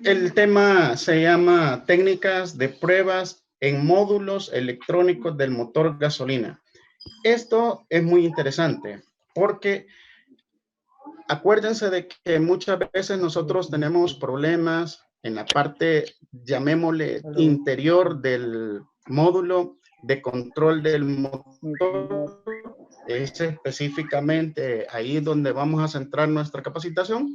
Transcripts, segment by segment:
El tema se llama técnicas de pruebas en módulos electrónicos del motor gasolina. Esto es muy interesante porque acuérdense de que muchas veces nosotros tenemos problemas en la parte, llamémosle, interior del módulo de control del motor. Es específicamente ahí donde vamos a centrar nuestra capacitación.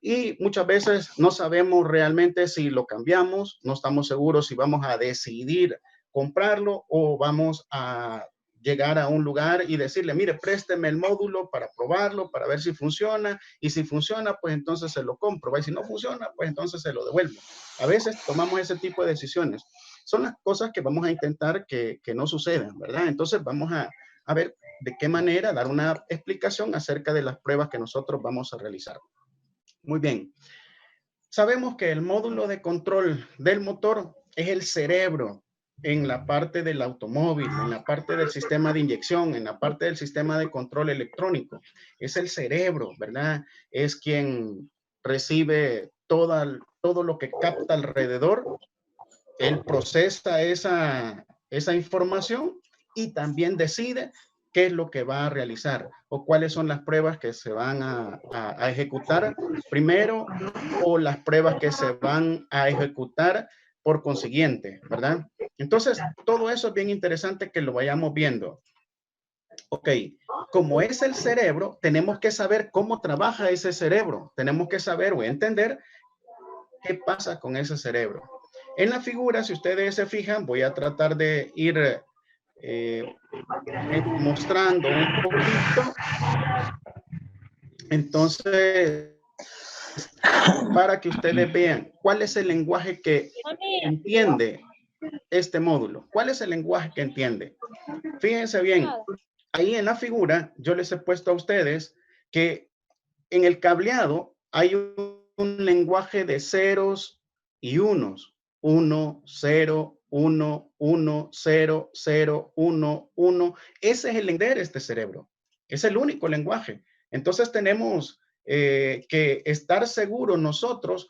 Y muchas veces no sabemos realmente si lo cambiamos, no estamos seguros si vamos a decidir comprarlo o vamos a llegar a un lugar y decirle, mire, présteme el módulo para probarlo, para ver si funciona, y si funciona, pues entonces se lo compro, y si no funciona, pues entonces se lo devuelvo. A veces tomamos ese tipo de decisiones. Son las cosas que vamos a intentar que no sucedan, ¿verdad? Entonces vamos a ver de qué manera dar una explicación acerca de las pruebas que nosotros vamos a realizar. Muy bien. Sabemos que el módulo de control del motor es el cerebro en la parte del automóvil, en la parte del sistema de inyección, en la parte del sistema de control electrónico. Es el cerebro, ¿verdad? Es quien recibe todo lo que capta alrededor. Él procesa esa información y también decide qué es lo que va a realizar o cuáles son las pruebas que se van a ejecutar primero o las pruebas que se van a ejecutar por consiguiente, ¿verdad? Entonces, todo eso es bien interesante que lo vayamos viendo. Ok, como es el cerebro, tenemos que saber cómo trabaja ese cerebro. Tenemos que saber o entender qué pasa con ese cerebro. En la figura, si ustedes se fijan, voy a tratar de ir mostrando un poquito. Entonces, para que ustedes vean cuál es el lenguaje que entiende este módulo. ¿Cuál es el lenguaje que entiende? Fíjense bien, ahí en la figura yo les he puesto a ustedes que en el cableado hay un lenguaje de ceros y unos. 1, 0, 1, 1, 0, 0, 1, 1. Ese es el lenguaje de este cerebro. Es el único lenguaje. Entonces tenemos que estar seguros nosotros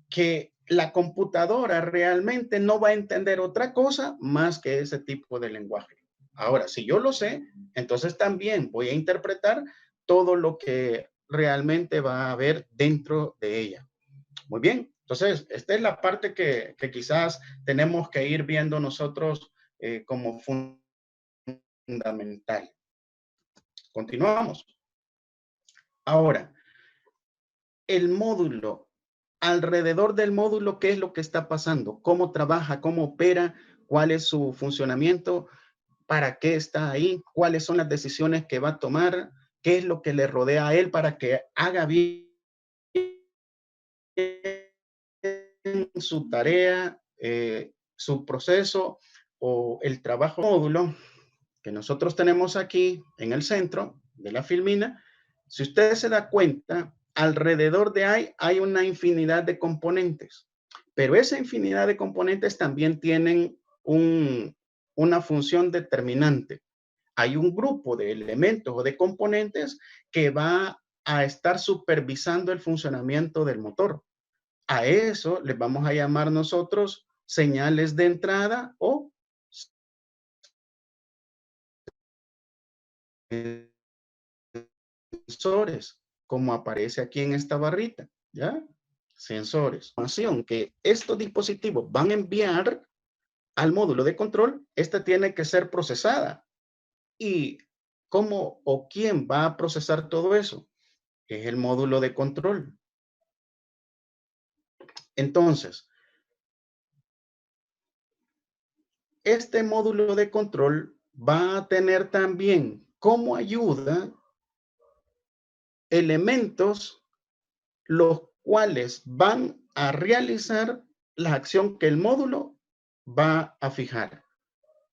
que la computadora realmente no va a entender otra cosa más que ese tipo de lenguaje. Ahora, si yo lo sé, entonces también voy a interpretar todo lo que realmente va a haber dentro de ella. Muy bien, entonces esta es la parte que quizás tenemos que ir viendo nosotros como fundamental. Continuamos. Ahora, el módulo, alrededor del módulo, ¿qué es lo que está pasando? ¿Cómo trabaja? ¿Cómo opera? ¿Cuál es su funcionamiento? ¿Para qué está ahí? ¿Cuáles son las decisiones que va a tomar? ¿Qué es lo que le rodea a él para que haga bien su tarea, su proceso o el trabajo módulo que nosotros tenemos aquí en el centro de la filmina? Si usted se da cuenta, alrededor de ahí hay una infinidad de componentes, pero esa infinidad de componentes también tienen una función determinante. Hay un grupo de elementos o de componentes que va a estar supervisando el funcionamiento del motor. A eso les vamos a llamar nosotros señales de entrada o sensores, como aparece aquí en esta barrita, ¿ya? Sensores. Información que estos dispositivos van a enviar al módulo de control, esta tiene que ser procesada. ¿Y cómo o quién va a procesar todo eso? Es el módulo de control. Entonces, este módulo de control va a tener también como ayuda elementos los cuales van a realizar la acción que el módulo va a fijar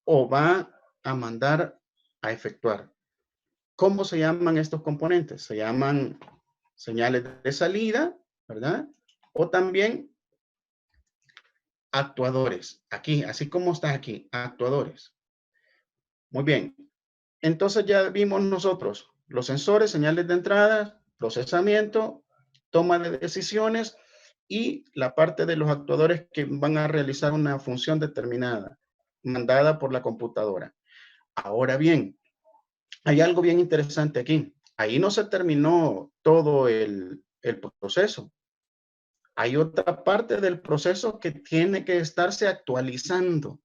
o va a mandar a efectuar. ¿Cómo se llaman estos componentes? Se llaman señales de salida, ¿verdad? O también actuadores. Aquí, así como está aquí, actuadores. Muy bien. Entonces ya vimos nosotros los sensores, señales de entrada, procesamiento, toma de decisiones y la parte de los actuadores que van a realizar una función determinada, mandada por la computadora. Ahora bien, hay algo bien interesante aquí. Ahí no se terminó todo el proceso. Hay otra parte del proceso que tiene que estarse actualizando,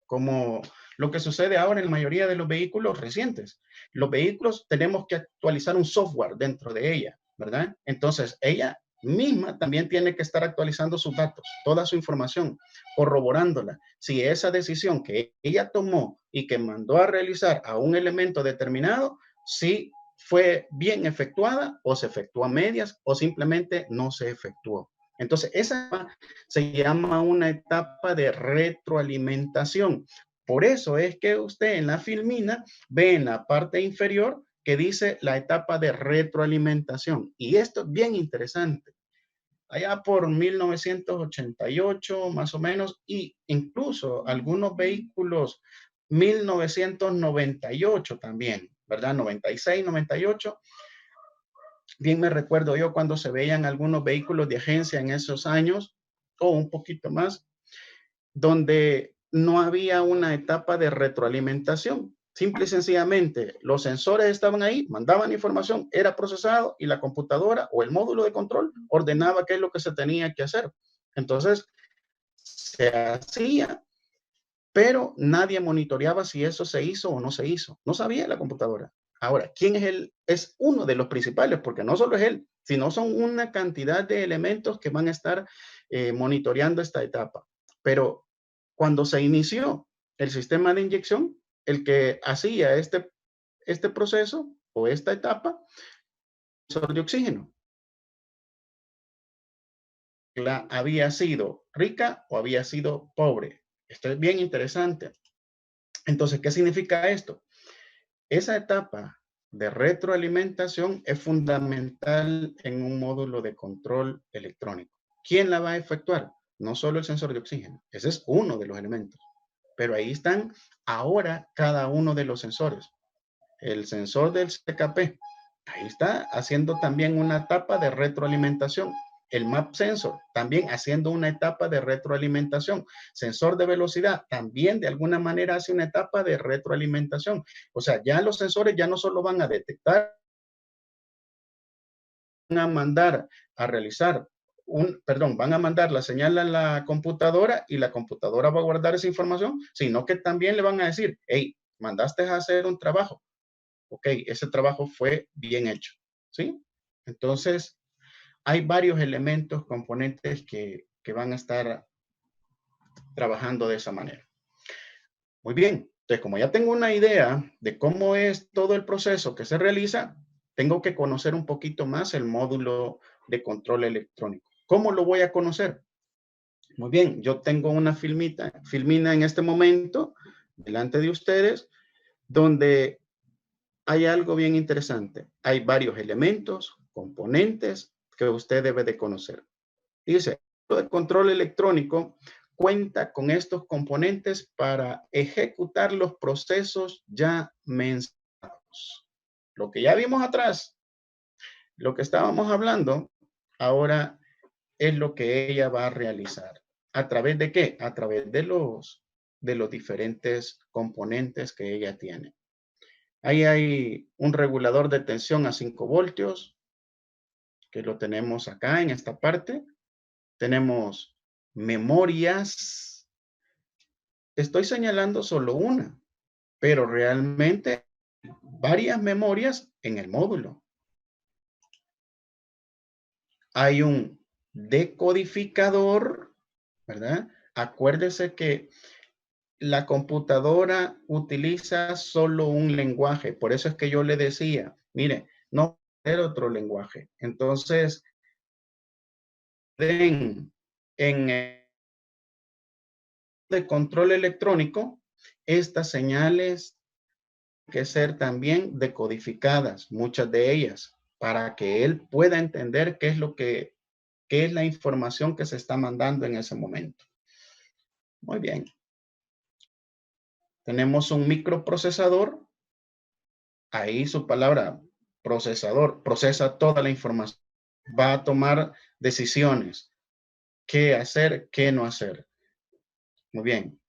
como lo que sucede ahora en la mayoría de los vehículos recientes. Los vehículos tenemos que actualizar un software dentro de ella, ¿verdad? Entonces, ella misma también tiene que estar actualizando sus datos, toda su información, corroborándola. Si esa decisión que ella tomó y que mandó a realizar a un elemento determinado, si fue bien efectuada o se efectuó a medias o simplemente no se efectuó. Entonces, esa se llama una etapa de retroalimentación. Por eso es que usted en la filmina ve en la parte inferior que dice la etapa de retroalimentación. Y esto es bien interesante. Allá por 1988 más o menos, y incluso algunos vehículos 1998 también, ¿verdad? 96, 98. Bien me recuerdo yo cuando se veían algunos vehículos de agencia en esos años, o un poquito más, donde no había una etapa de retroalimentación. Simple y sencillamente, los sensores estaban ahí, mandaban información, era procesado y la computadora o el módulo de control ordenaba qué es lo que se tenía que hacer. Entonces, se hacía, pero nadie monitoreaba si eso se hizo o no se hizo. No sabía la computadora. Ahora, ¿quién es él? Es uno de los principales, porque no solo es él, sino son una cantidad de elementos que van a estar monitoreando esta etapa. Pero cuando se inició el sistema de inyección, el que hacía este proceso o esta etapa, sensor de oxígeno, había sido rica o había sido pobre. Esto es bien interesante. Entonces, ¿qué significa esto? Esa etapa de retroalimentación es fundamental en un módulo de control electrónico. ¿Quién la va a efectuar? No solo el sensor de oxígeno, ese es uno de los elementos, pero ahí están ahora cada uno de los sensores. El sensor del CKP, ahí está haciendo también una etapa de retroalimentación. El map sensor también haciendo una etapa de retroalimentación. Sensor de velocidad también de alguna manera hace una etapa de retroalimentación. O sea, ya los sensores ya no solo van a detectar, van a mandar a realizar van a mandar la señal a la computadora y la computadora va a guardar esa información, sino que también le van a decir, hey, mandaste a hacer un trabajo. Ok, ese trabajo fue bien hecho, ¿sí? Entonces, hay varios elementos, componentes que van a estar trabajando de esa manera. Muy bien, entonces como ya tengo una idea de cómo es todo el proceso que se realiza, tengo que conocer un poquito más el módulo de control electrónico. ¿Cómo lo voy a conocer? Muy bien, yo tengo una filmina en este momento delante de ustedes, donde hay algo bien interesante. Hay varios elementos, componentes que usted debe de conocer. Dice, el control electrónico cuenta con estos componentes para ejecutar los procesos ya mencionados. Lo que ya vimos atrás, lo que estábamos hablando, ahora es lo que ella va a realizar. ¿A través de qué? A través de los diferentes componentes que ella tiene. Ahí hay un regulador de tensión a 5 voltios, que lo tenemos acá en esta parte. Tenemos memorias. Estoy señalando solo una, pero realmente varias memorias en el módulo. Hay un decodificador, ¿verdad? Acuérdese que la computadora utiliza solo un lenguaje. Por eso es que yo le decía, mire, no hay otro lenguaje. Entonces, en el de control electrónico, estas señales que ser también decodificadas, muchas de ellas, para que él pueda entender qué es la información que se está mandando en ese momento. Muy bien. Tenemos un microprocesador. Ahí su palabra procesador procesa toda la información. Va a tomar decisiones. qué hacer, qué no hacer. Muy bien.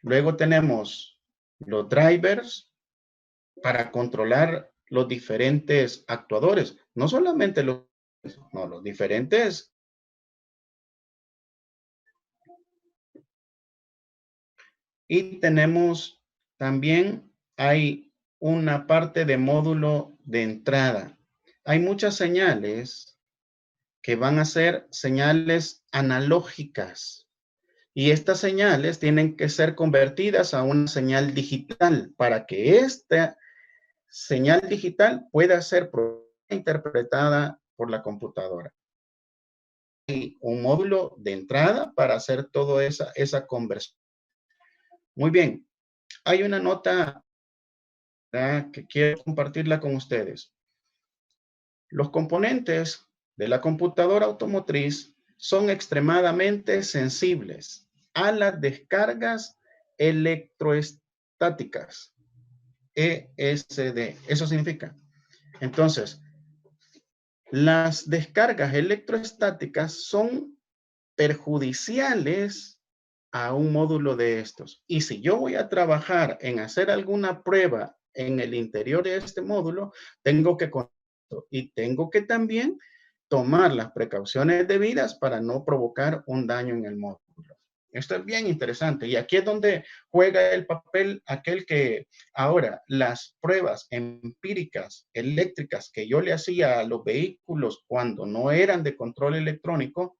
Luego tenemos los drivers para controlar los diferentes actuadores. No solamente los diferentes. Y tenemos también, hay una parte de módulo de entrada. Hay muchas señales que van a ser señales analógicas. Y estas señales tienen que ser convertidas a una señal digital para que esta señal digital pueda ser interpretada por la computadora. Hay un módulo de entrada para hacer toda esa conversión. Muy bien, hay una nota que quiero compartirla con ustedes. Los componentes de la computadora automotriz son extremadamente sensibles a las descargas electroestáticas, ESD. Eso significa. Entonces, las descargas electroestáticas son perjudiciales a un módulo de estos. Y si yo voy a trabajar en hacer alguna prueba en el interior de este módulo, tengo que y tengo que también tomar las precauciones debidas para no provocar un daño en el módulo. Esto es bien interesante y aquí es donde juega el papel aquel que ahora las pruebas empíricas eléctricas que yo le hacía a los vehículos cuando no eran de control electrónico,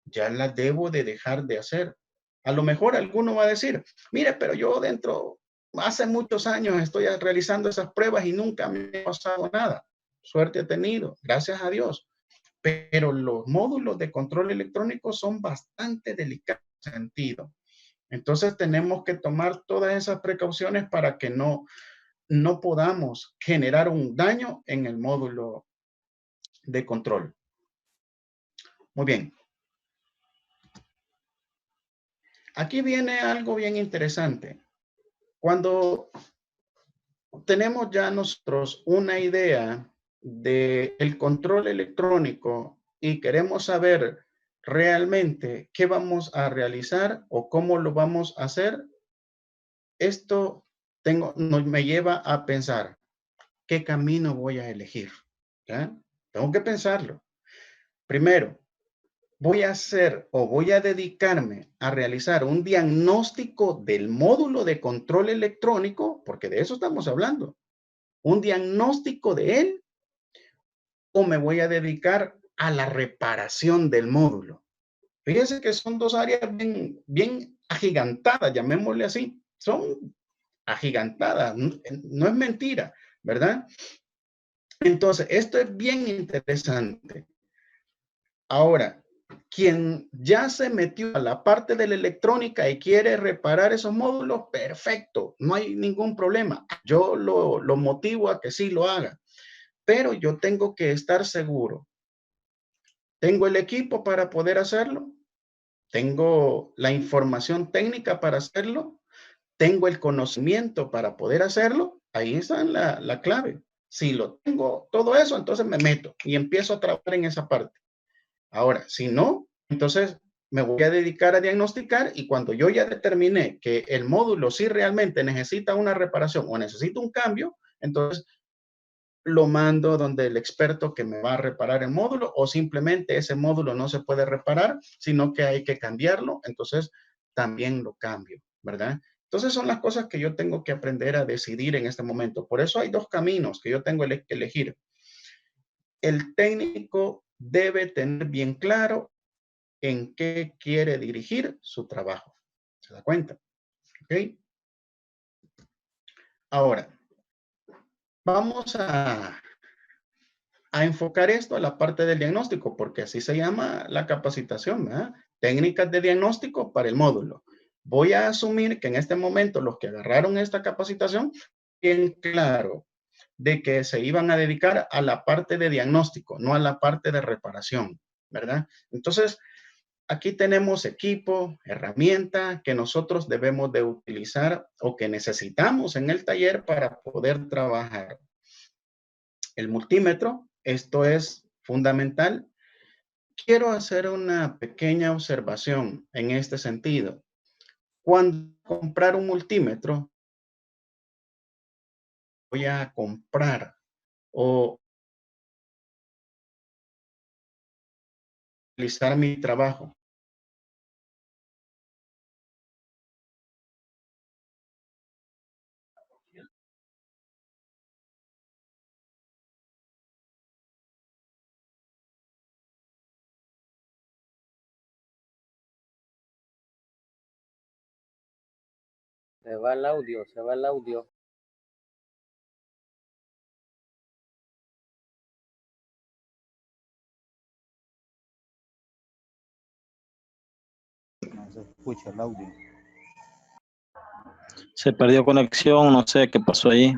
ya las debo de dejar de hacer. A lo mejor alguno va a decir, mire, pero yo hace muchos años estoy realizando esas pruebas y nunca me ha pasado nada. Suerte he tenido, gracias a Dios. Pero los módulos de control electrónico son bastante delicados en ese sentido. Entonces tenemos que tomar todas esas precauciones para que no podamos generar un daño en el módulo de control. Muy bien. Aquí viene algo bien interesante. Cuando tenemos ya nosotros una idea del control electrónico y queremos saber realmente qué vamos a realizar o cómo lo vamos a hacer, esto me lleva a pensar qué camino voy a elegir. ¿Ya? Tengo que pensarlo. Primero, voy a hacer o voy a dedicarme a realizar un diagnóstico del módulo de control electrónico, porque de eso estamos hablando, un diagnóstico de él, o me voy a dedicar a la reparación del módulo. Fíjense que son dos áreas bien agigantadas, llamémosle así. Son agigantadas, no es mentira, ¿verdad? Entonces, esto es bien interesante. Ahora, quien ya se metió a la parte de la electrónica y quiere reparar esos módulos, perfecto, no hay ningún problema. Yo lo motivo a que sí lo haga, pero yo tengo que estar seguro. ¿Tengo el equipo para poder hacerlo? ¿Tengo la información técnica para hacerlo? ¿Tengo el conocimiento para poder hacerlo? Ahí está la clave. Si lo tengo todo eso, entonces me meto y empiezo a trabajar en esa parte. Ahora, si no, entonces me voy a dedicar a diagnosticar y cuando yo ya determiné que el módulo sí realmente necesita una reparación o necesita un cambio, entonces lo mando donde el experto que me va a reparar el módulo o simplemente ese módulo no se puede reparar, sino que hay que cambiarlo, entonces también lo cambio, ¿verdad? Entonces son las cosas que yo tengo que aprender a decidir en este momento. Por eso hay dos caminos que yo tengo que elegir. El técnico debe tener bien claro en qué quiere dirigir su trabajo. ¿Se da cuenta? ¿Ok? Ahora, vamos a enfocar esto a la parte del diagnóstico, porque así se llama la capacitación, ¿verdad? Técnicas de diagnóstico para el módulo. Voy a asumir que en este momento los que agarraron esta capacitación tienen claro de que se iban a dedicar a la parte de diagnóstico, no a la parte de reparación, ¿verdad? Entonces, aquí tenemos equipo, herramienta que nosotros debemos de utilizar o que necesitamos en el taller para poder trabajar. El multímetro, esto es fundamental. Quiero hacer una pequeña observación en este sentido. Cuando comprar un multímetro, voy a comprar o realizar mi trabajo. Se va el audio, se va el audio. No se escucha el audio. Se perdió conexión, no sé qué pasó ahí.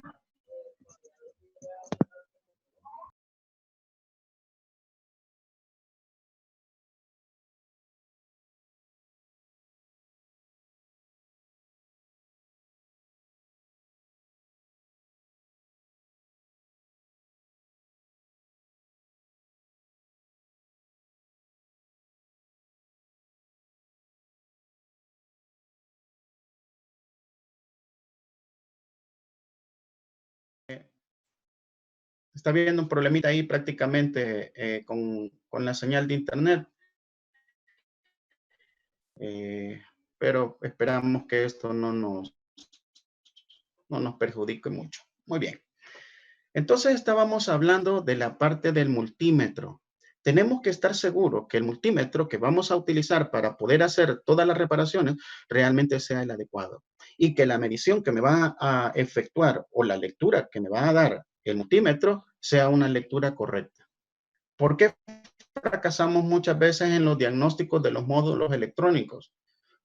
Está habiendo un problemita ahí prácticamente con la señal de internet. Pero esperamos que esto no nos perjudique mucho. Muy bien. Entonces estábamos hablando de la parte del multímetro. Tenemos que estar seguros que el multímetro que vamos a utilizar para poder hacer todas las reparaciones realmente sea el adecuado y que la medición que me va a efectuar o la lectura que me va a dar el multímetro sea una lectura correcta. ¿Por qué fracasamos muchas veces en los diagnósticos de los módulos electrónicos?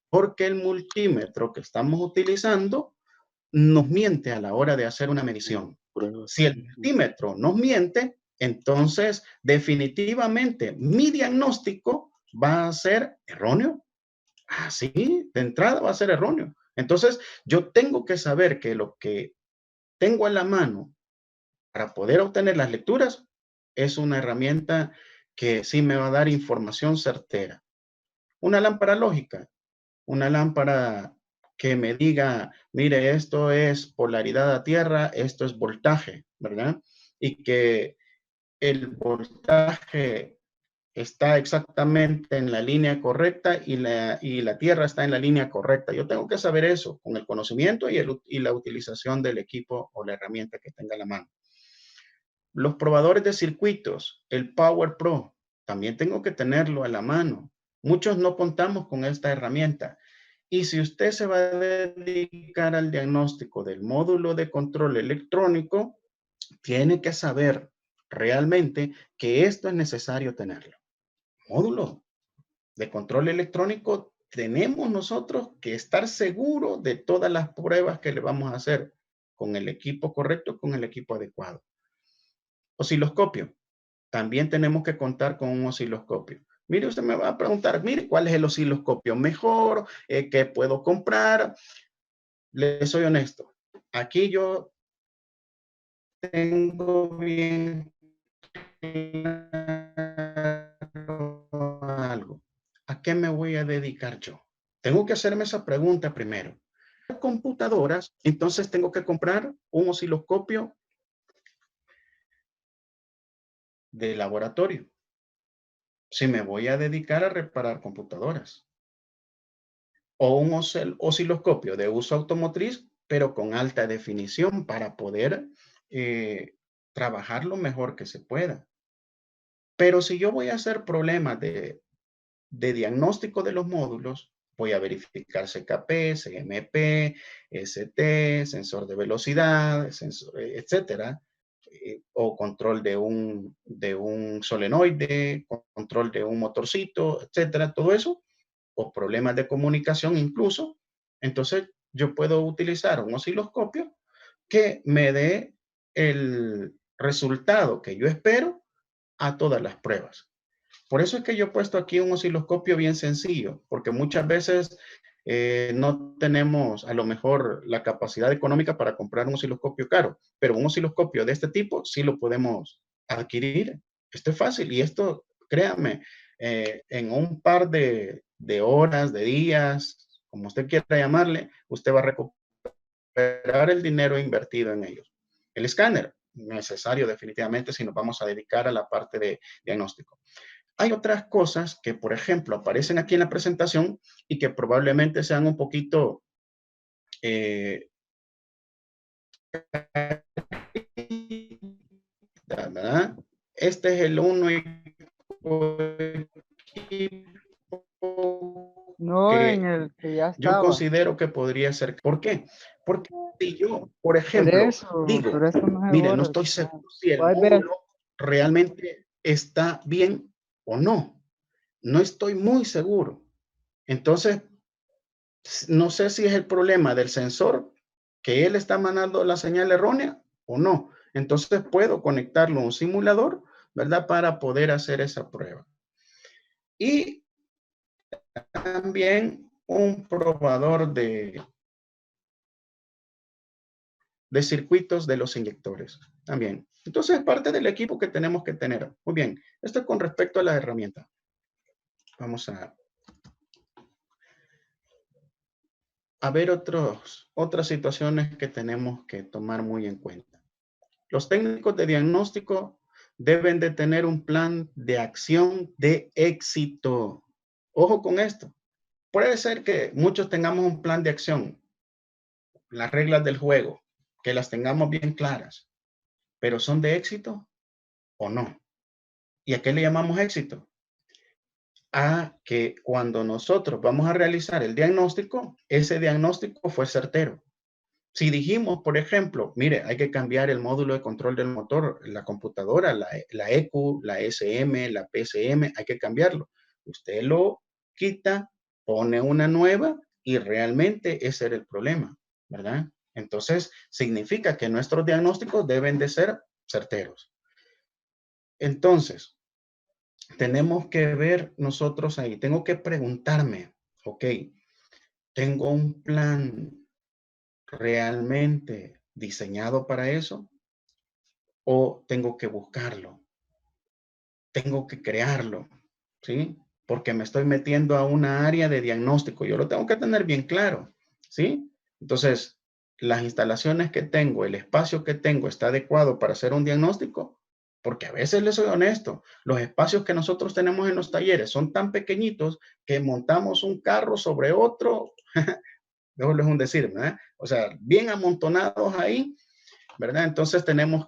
Porque el multímetro que estamos utilizando nos miente a la hora de hacer una medición. Si el multímetro nos miente, entonces definitivamente mi diagnóstico va a ser erróneo. Así, de entrada va a ser erróneo. Entonces, yo tengo que saber que lo que tengo en la mano para poder obtener las lecturas es una herramienta que sí me va a dar información certera. Una lámpara lógica, una lámpara que me diga, mire, esto es polaridad a tierra, esto es voltaje, ¿verdad? Y que el voltaje está exactamente en la línea correcta y la tierra está en la línea correcta. Yo tengo que saber eso con el conocimiento y la utilización del equipo o la herramienta que tenga a la mano. Los probadores de circuitos, el Power Pro, también tengo que tenerlo a la mano. Muchos no contamos con esta herramienta. Y si usted se va a dedicar al diagnóstico del módulo de control electrónico, tiene que saber realmente que esto es necesario tenerlo. Módulo de control electrónico, tenemos nosotros que estar seguros de todas las pruebas que le vamos a hacer con el equipo correcto, con el equipo adecuado. Osciloscopio. También tenemos que contar con un osciloscopio. Mire, usted me va a preguntar, mire, ¿cuál es el osciloscopio mejor? ¿Qué puedo comprar? Le soy honesto. Aquí yo tengo bien algo. ¿A qué me voy a dedicar yo? Tengo que hacerme esa pregunta primero. Computadoras, entonces tengo que comprar un osciloscopio de laboratorio. Si me voy a dedicar a reparar computadoras. O un osciloscopio de uso automotriz, pero con alta definición para poder trabajar lo mejor que se pueda. Pero si yo voy a hacer problemas de diagnóstico de los módulos, voy a verificar CKP, CMP, ST, sensor de velocidad, etcétera, o control de un solenoide, control de un motorcito, etcétera, todo eso, o problemas de comunicación incluso. Entonces, yo puedo utilizar un osciloscopio que me dé el resultado que yo espero a todas las pruebas. Por eso es que yo he puesto aquí un osciloscopio bien sencillo, porque muchas veces no tenemos a lo mejor la capacidad económica para comprar un osciloscopio caro, pero un osciloscopio de este tipo sí lo podemos adquirir. Esto es fácil y esto, créanme, en un par de horas, de días, como usted quiera llamarle, usted va a recuperar el dinero invertido en ellos. El escáner, necesario definitivamente si nos vamos a dedicar a la parte de diagnóstico. Hay otras cosas que, por ejemplo, aparecen aquí en la presentación y que probablemente sean un poquito ¿verdad? Este es el único No en el que ya yo estaba. considero que podría ser. ¿Por qué? Porque si yo, por Por ejemplo, eso digo, no se mire, no borra. estoy seguro si el Puedes ver. módulo realmente está bien o no. No estoy muy seguro. Entonces, no sé si es el problema del sensor que él está mandando la señal errónea o no. Entonces puedo conectarlo a un simulador, ¿verdad? Para poder hacer esa prueba. Y también un probador de circuitos de los inyectores. También. Entonces es parte del equipo que tenemos que tener. Muy bien. Esto es con respecto a la herramienta. Vamos a ver otras situaciones que tenemos que tomar muy en cuenta. Los técnicos de diagnóstico deben de tener un plan de acción de éxito. Ojo con esto. Puede ser que muchos tengamos un plan de acción, las reglas del juego, que las tengamos bien claras, pero ¿son de éxito o no? ¿Y a qué le llamamos éxito? A que cuando nosotros vamos a realizar el diagnóstico, ese diagnóstico fue certero. Si dijimos, por ejemplo, mire, hay que cambiar el módulo de control del motor, la computadora, la ECU, la SM, la PCM, hay que cambiarlo. Usted lo quita, pone una nueva y realmente ese era el problema, ¿verdad? Entonces, significa que nuestros diagnósticos deben de ser certeros. Entonces, tenemos que ver nosotros ahí, tengo que preguntarme, ok, ¿tengo un plan realmente diseñado para eso? ¿O tengo que buscarlo? Tengo que crearlo, ¿sí? Porque me estoy metiendo a una área de diagnóstico. Yo lo tengo que tener bien claro, ¿sí? Entonces, las instalaciones que tengo, el espacio que tengo, ¿está adecuado para hacer un diagnóstico? Porque a veces les soy honesto, los espacios que nosotros tenemos en los talleres son tan pequeñitos que montamos un carro sobre otro, no es un decir, ¿verdad? O sea, bien amontonados ahí, ¿verdad? Entonces tenemos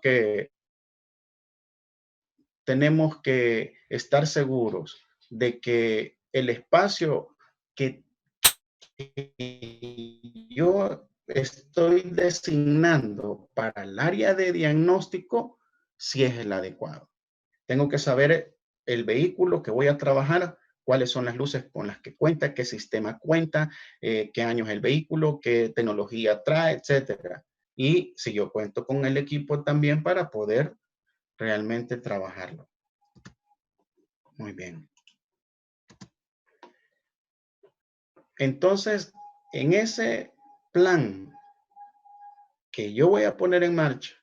que estar seguros de que el espacio que yo estoy designando para el área de diagnóstico, si es el adecuado. Tengo que saber el vehículo que voy a trabajar, cuáles son las luces con las que cuenta, qué sistema cuenta, qué año es el vehículo, qué tecnología trae, etcétera. Y si yo cuento con el equipo también para poder realmente trabajarlo. Muy bien. Entonces, en ese plan que yo voy a poner en marcha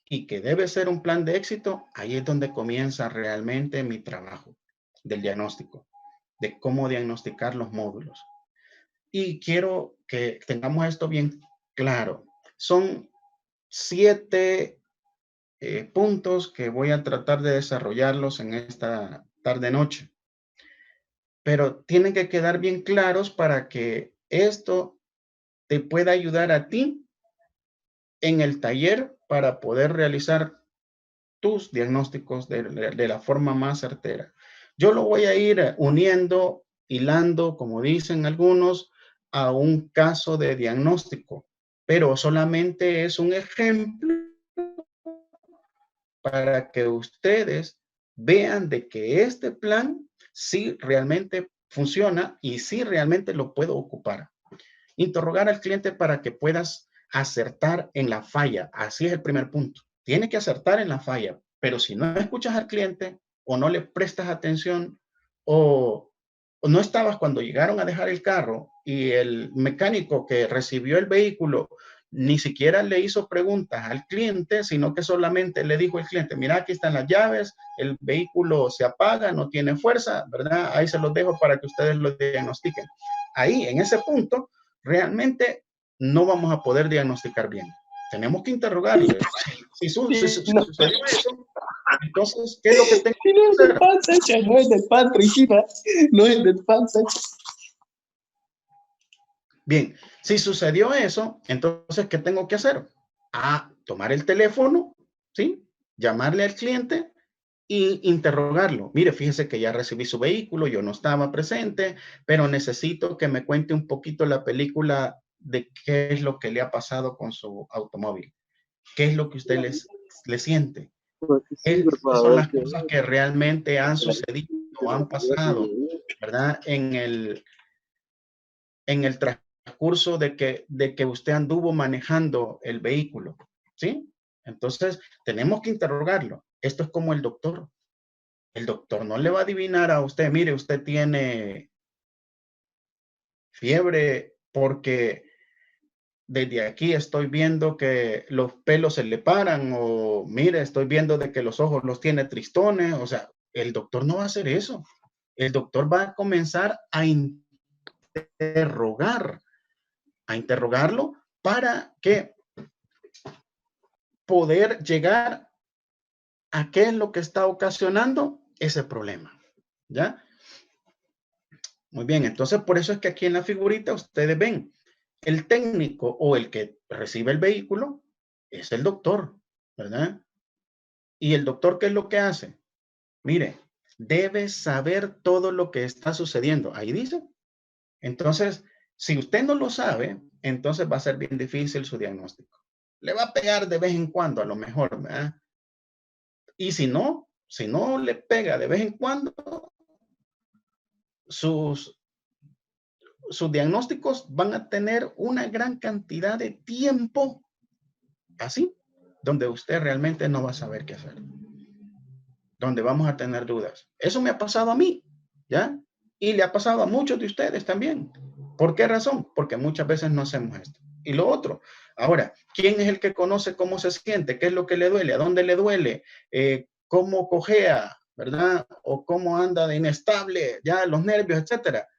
y que debe ser un plan de éxito, ahí es donde comienza realmente mi trabajo del diagnóstico, de cómo diagnosticar los módulos. Y quiero que tengamos esto bien claro. Son 7 puntos que voy a tratar de desarrollarlos en esta tarde-noche. Pero tienen que quedar bien claros para que esto te pueda ayudar a ti en el taller para poder realizar tus diagnósticos de la forma más certera. Yo lo voy a ir uniendo, hilando, como dicen algunos, a un caso de diagnóstico, pero solamente es un ejemplo para que ustedes vean de que este plan sí realmente funciona y sí realmente lo puedo ocupar. Interrogar al cliente para que puedas acertar en la falla. Así es el primer punto. Tiene que acertar en la falla, pero si no escuchas al cliente o no le prestas atención o no estabas cuando llegaron a dejar el carro y el mecánico que recibió el vehículo ni siquiera le hizo preguntas al cliente, sino que solamente le dijo al cliente, mira, aquí están las llaves, el vehículo se apaga, no tiene fuerza, ¿verdad? Ahí se los dejo para que ustedes lo diagnostiquen. Ahí, en ese punto, realmente no vamos a poder diagnosticar bien. Tenemos que interrogarle. Si sucedió eso, entonces, ¿qué es lo que tengo que hacer? No es del pan, Regina. No es del pan, Sacha. Bien, si sucedió eso, entonces, ¿qué tengo que hacer? Tomar el teléfono, ¿sí? Llamarle al cliente y interrogarlo. Mire, fíjese que ya recibí su vehículo, yo no estaba presente, pero necesito que me cuente un poquito la película de qué es lo que le ha pasado con su automóvil. ¿Qué es lo que usted le siente? ¿Qué son las cosas que realmente han sucedido o han pasado, ¿verdad? En el transcurso de que usted anduvo manejando el vehículo, ¿sí? Entonces, tenemos que interrogarlo. Esto es como el doctor. El doctor no le va a adivinar a usted, mire, usted tiene fiebre porque desde aquí estoy viendo que los pelos se le paran, o mire, estoy viendo de que los ojos los tiene tristones. O sea, el doctor no va a hacer eso. El doctor va a comenzar a interrogarlo para que poder llegar a qué es lo que está ocasionando ese problema, ¿ya? Muy bien, entonces por eso es que aquí en la figurita ustedes ven el técnico o el que recibe el vehículo es el doctor, ¿verdad? Y el doctor, ¿qué es lo que hace? Mire, debe saber todo lo que está sucediendo. Ahí dice. Entonces, si usted no lo sabe, entonces va a ser bien difícil su diagnóstico. Le va a pegar de vez en cuando, a lo mejor, ¿verdad? Y si no le pega de vez en cuando, sus diagnósticos van a tener una gran cantidad de tiempo así, donde usted realmente no va a saber qué hacer, donde vamos a tener dudas. Eso me ha pasado a mí, ¿ya? Y le ha pasado a muchos de ustedes también. ¿Por qué razón? Porque muchas veces no hacemos esto. Y lo otro, ahora, ¿quién es el que conoce cómo se siente? ¿Qué es lo que le duele? ¿A dónde le duele? ¿Cómo cojea? ¿Verdad? O cómo anda de inestable, ya los nervios, etcétera.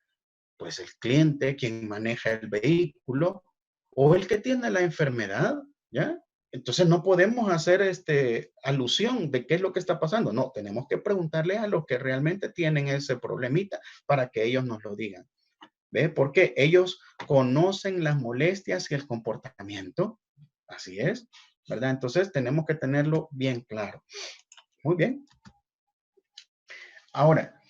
Pues el cliente, quien maneja el vehículo, o el que tiene la enfermedad, ¿ya? Entonces no podemos hacer alusión de qué es lo que está pasando. No, tenemos que preguntarle a los que realmente tienen ese problemita para que ellos nos lo digan. ¿Ve? Porque ellos conocen las molestias y el comportamiento. Así es, ¿verdad? Entonces tenemos que tenerlo bien claro. Muy bien. Ahora,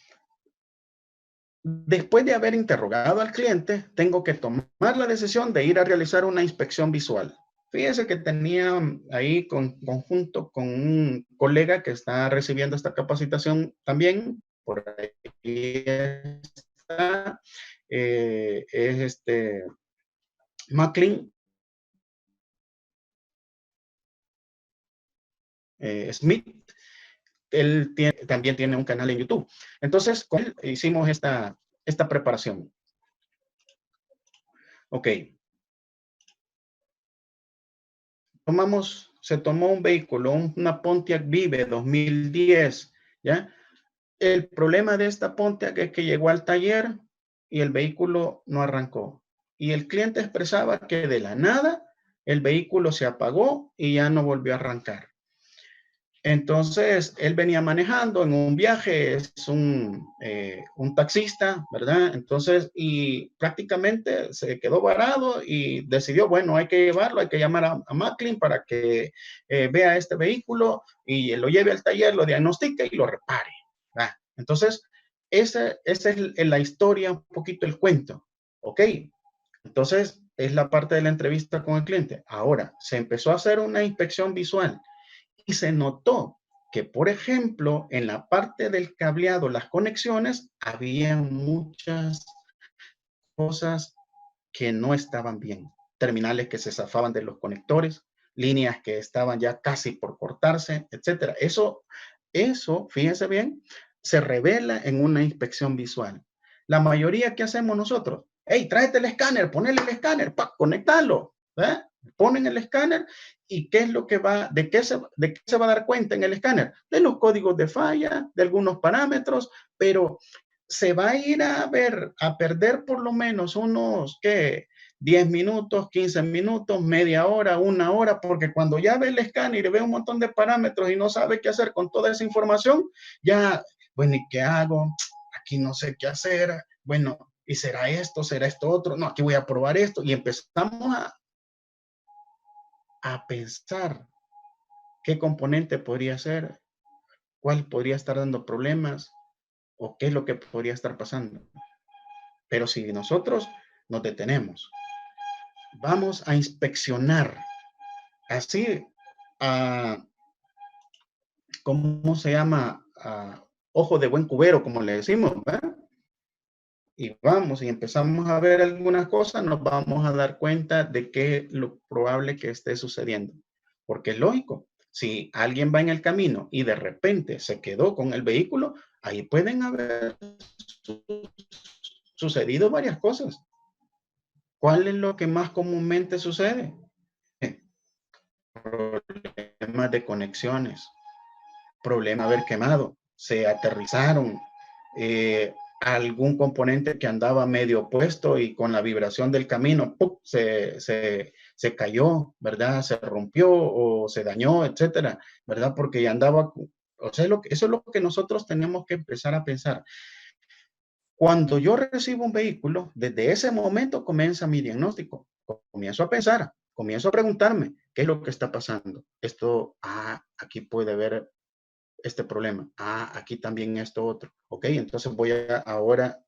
después de haber interrogado al cliente, tengo que tomar la decisión de ir a realizar una inspección visual. Fíjese que tenía ahí conjunto con un colega que está recibiendo esta capacitación también. Por ahí está. Es Macklin Smith. Él también tiene un canal en YouTube. Entonces, con él hicimos esta preparación. Ok. Se tomó un vehículo, una Pontiac Vive 2010, ¿ya? El problema de esta Pontiac es que llegó al taller y el vehículo no arrancó. Y el cliente expresaba que de la nada el vehículo se apagó y ya no volvió a arrancar. Entonces, él venía manejando en un viaje, es un taxista, ¿verdad? Entonces, y prácticamente se quedó varado y decidió, bueno, hay que llevarlo, hay que llamar a Macklin para que vea este vehículo y lo lleve al taller, lo diagnostique y lo repare, ¿verdad? Entonces, esa es la historia, un poquito el cuento, ¿ok? Entonces, es la parte de la entrevista con el cliente. Ahora, se empezó a hacer una inspección visual. Y se notó que, por ejemplo, en la parte del cableado, las conexiones, había muchas cosas que no estaban bien. Terminales que se zafaban de los conectores, líneas que estaban ya casi por cortarse, etcétera. Eso, fíjense bien, se revela en una inspección visual. La mayoría que hacemos nosotros, hey, tráete el escáner, ponele el escáner, conectalo, ¿eh? Ponen el escáner y qué es lo que va, de qué se va a dar cuenta en el escáner, de los códigos de falla, de algunos parámetros, pero se va a ir a perder por lo menos unos, ¿qué? 10 minutos, 15 minutos, media hora, una hora, porque cuando ya ve el escáner y ve un montón de parámetros y no sabe qué hacer con toda esa información, ya, bueno, ¿y qué hago? Aquí no sé qué hacer, bueno, ¿y será esto otro? No, aquí voy a probar esto, y empezamos a pensar qué componente podría ser, cuál podría estar dando problemas o qué es lo que podría estar pasando. Pero si nosotros nos detenemos, vamos a inspeccionar así, ¿cómo se llama? Ojo de buen cubero, como le decimos, ¿verdad? Y vamos y empezamos a ver algunas cosas, nos vamos a dar cuenta de qué lo probable que esté sucediendo. Porque es lógico, si alguien va en el camino y de repente se quedó con el vehículo, ahí pueden haber sucedido varias cosas. ¿Cuál es lo que más comúnmente sucede? Problemas de conexiones, problema haber quemado, se aterrizaron, algún componente que andaba medio puesto y con la vibración del camino ¡pum! Se cayó, ¿verdad? Se rompió o se dañó, etcétera, ¿verdad? Porque ya andaba, o sea, eso es lo que nosotros tenemos que empezar a pensar. Cuando yo recibo un vehículo, desde ese momento comienza mi diagnóstico. Comienzo a pensar, comienzo a preguntarme, ¿qué es lo que está pasando? Esto, aquí puede haber este problema. Aquí también esto otro. Ok, entonces voy ahora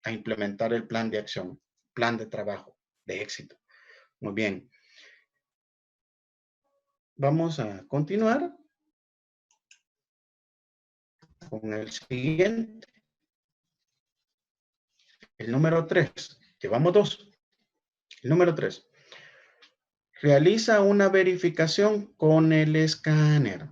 a implementar el plan de acción, plan de trabajo, de éxito. Muy bien. Vamos a continuar con el siguiente. El número 3. Llevamos 2. El número 3. Realiza una verificación con el escáner.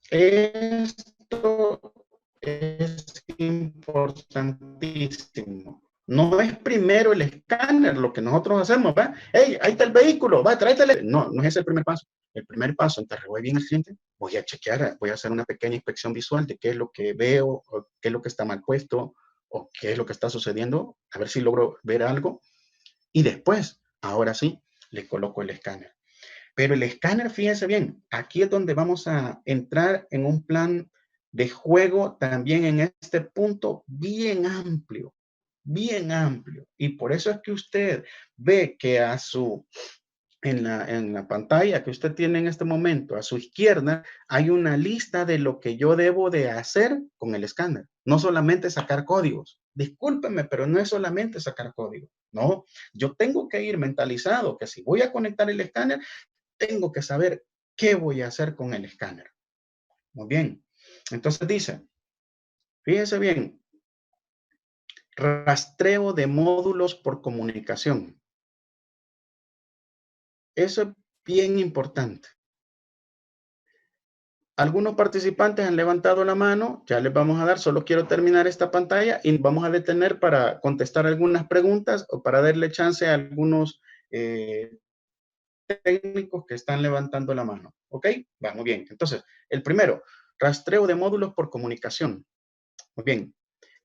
Esto es importantísimo. No es primero el escáner lo que nosotros hacemos, ¿va? Hey, ahí está el vehículo, va, tráetele. No, no es ese el primer paso. El primer paso, interrogué bien al cliente, voy a chequear, voy a hacer una pequeña inspección visual de qué es lo que veo, o qué es lo que está mal puesto, o qué es lo que está sucediendo, a ver si logro ver algo. Y después, ahora sí, le coloco el escáner. Pero el escáner, fíjense bien, aquí es donde vamos a entrar en un plan de juego también en este punto bien amplio, bien amplio. Y por eso es que usted ve que en la pantalla que usted tiene en este momento, a su izquierda, hay una lista de lo que yo debo de hacer con el escáner. No solamente sacar códigos. Discúlpeme, pero no es solamente sacar código. No, yo tengo que ir mentalizado que si voy a conectar el escáner, tengo que saber qué voy a hacer con el escáner. Muy bien. Entonces dice, fíjese bien, rastreo de módulos por comunicación. Eso es bien importante. Algunos participantes han levantado la mano, ya les vamos a dar, solo quiero terminar esta pantalla y vamos a detener para contestar algunas preguntas o para darle chance a algunos técnicos que están levantando la mano. ¿Ok? Va, muy bien. Entonces, el primero, rastreo de módulos por comunicación. Muy bien.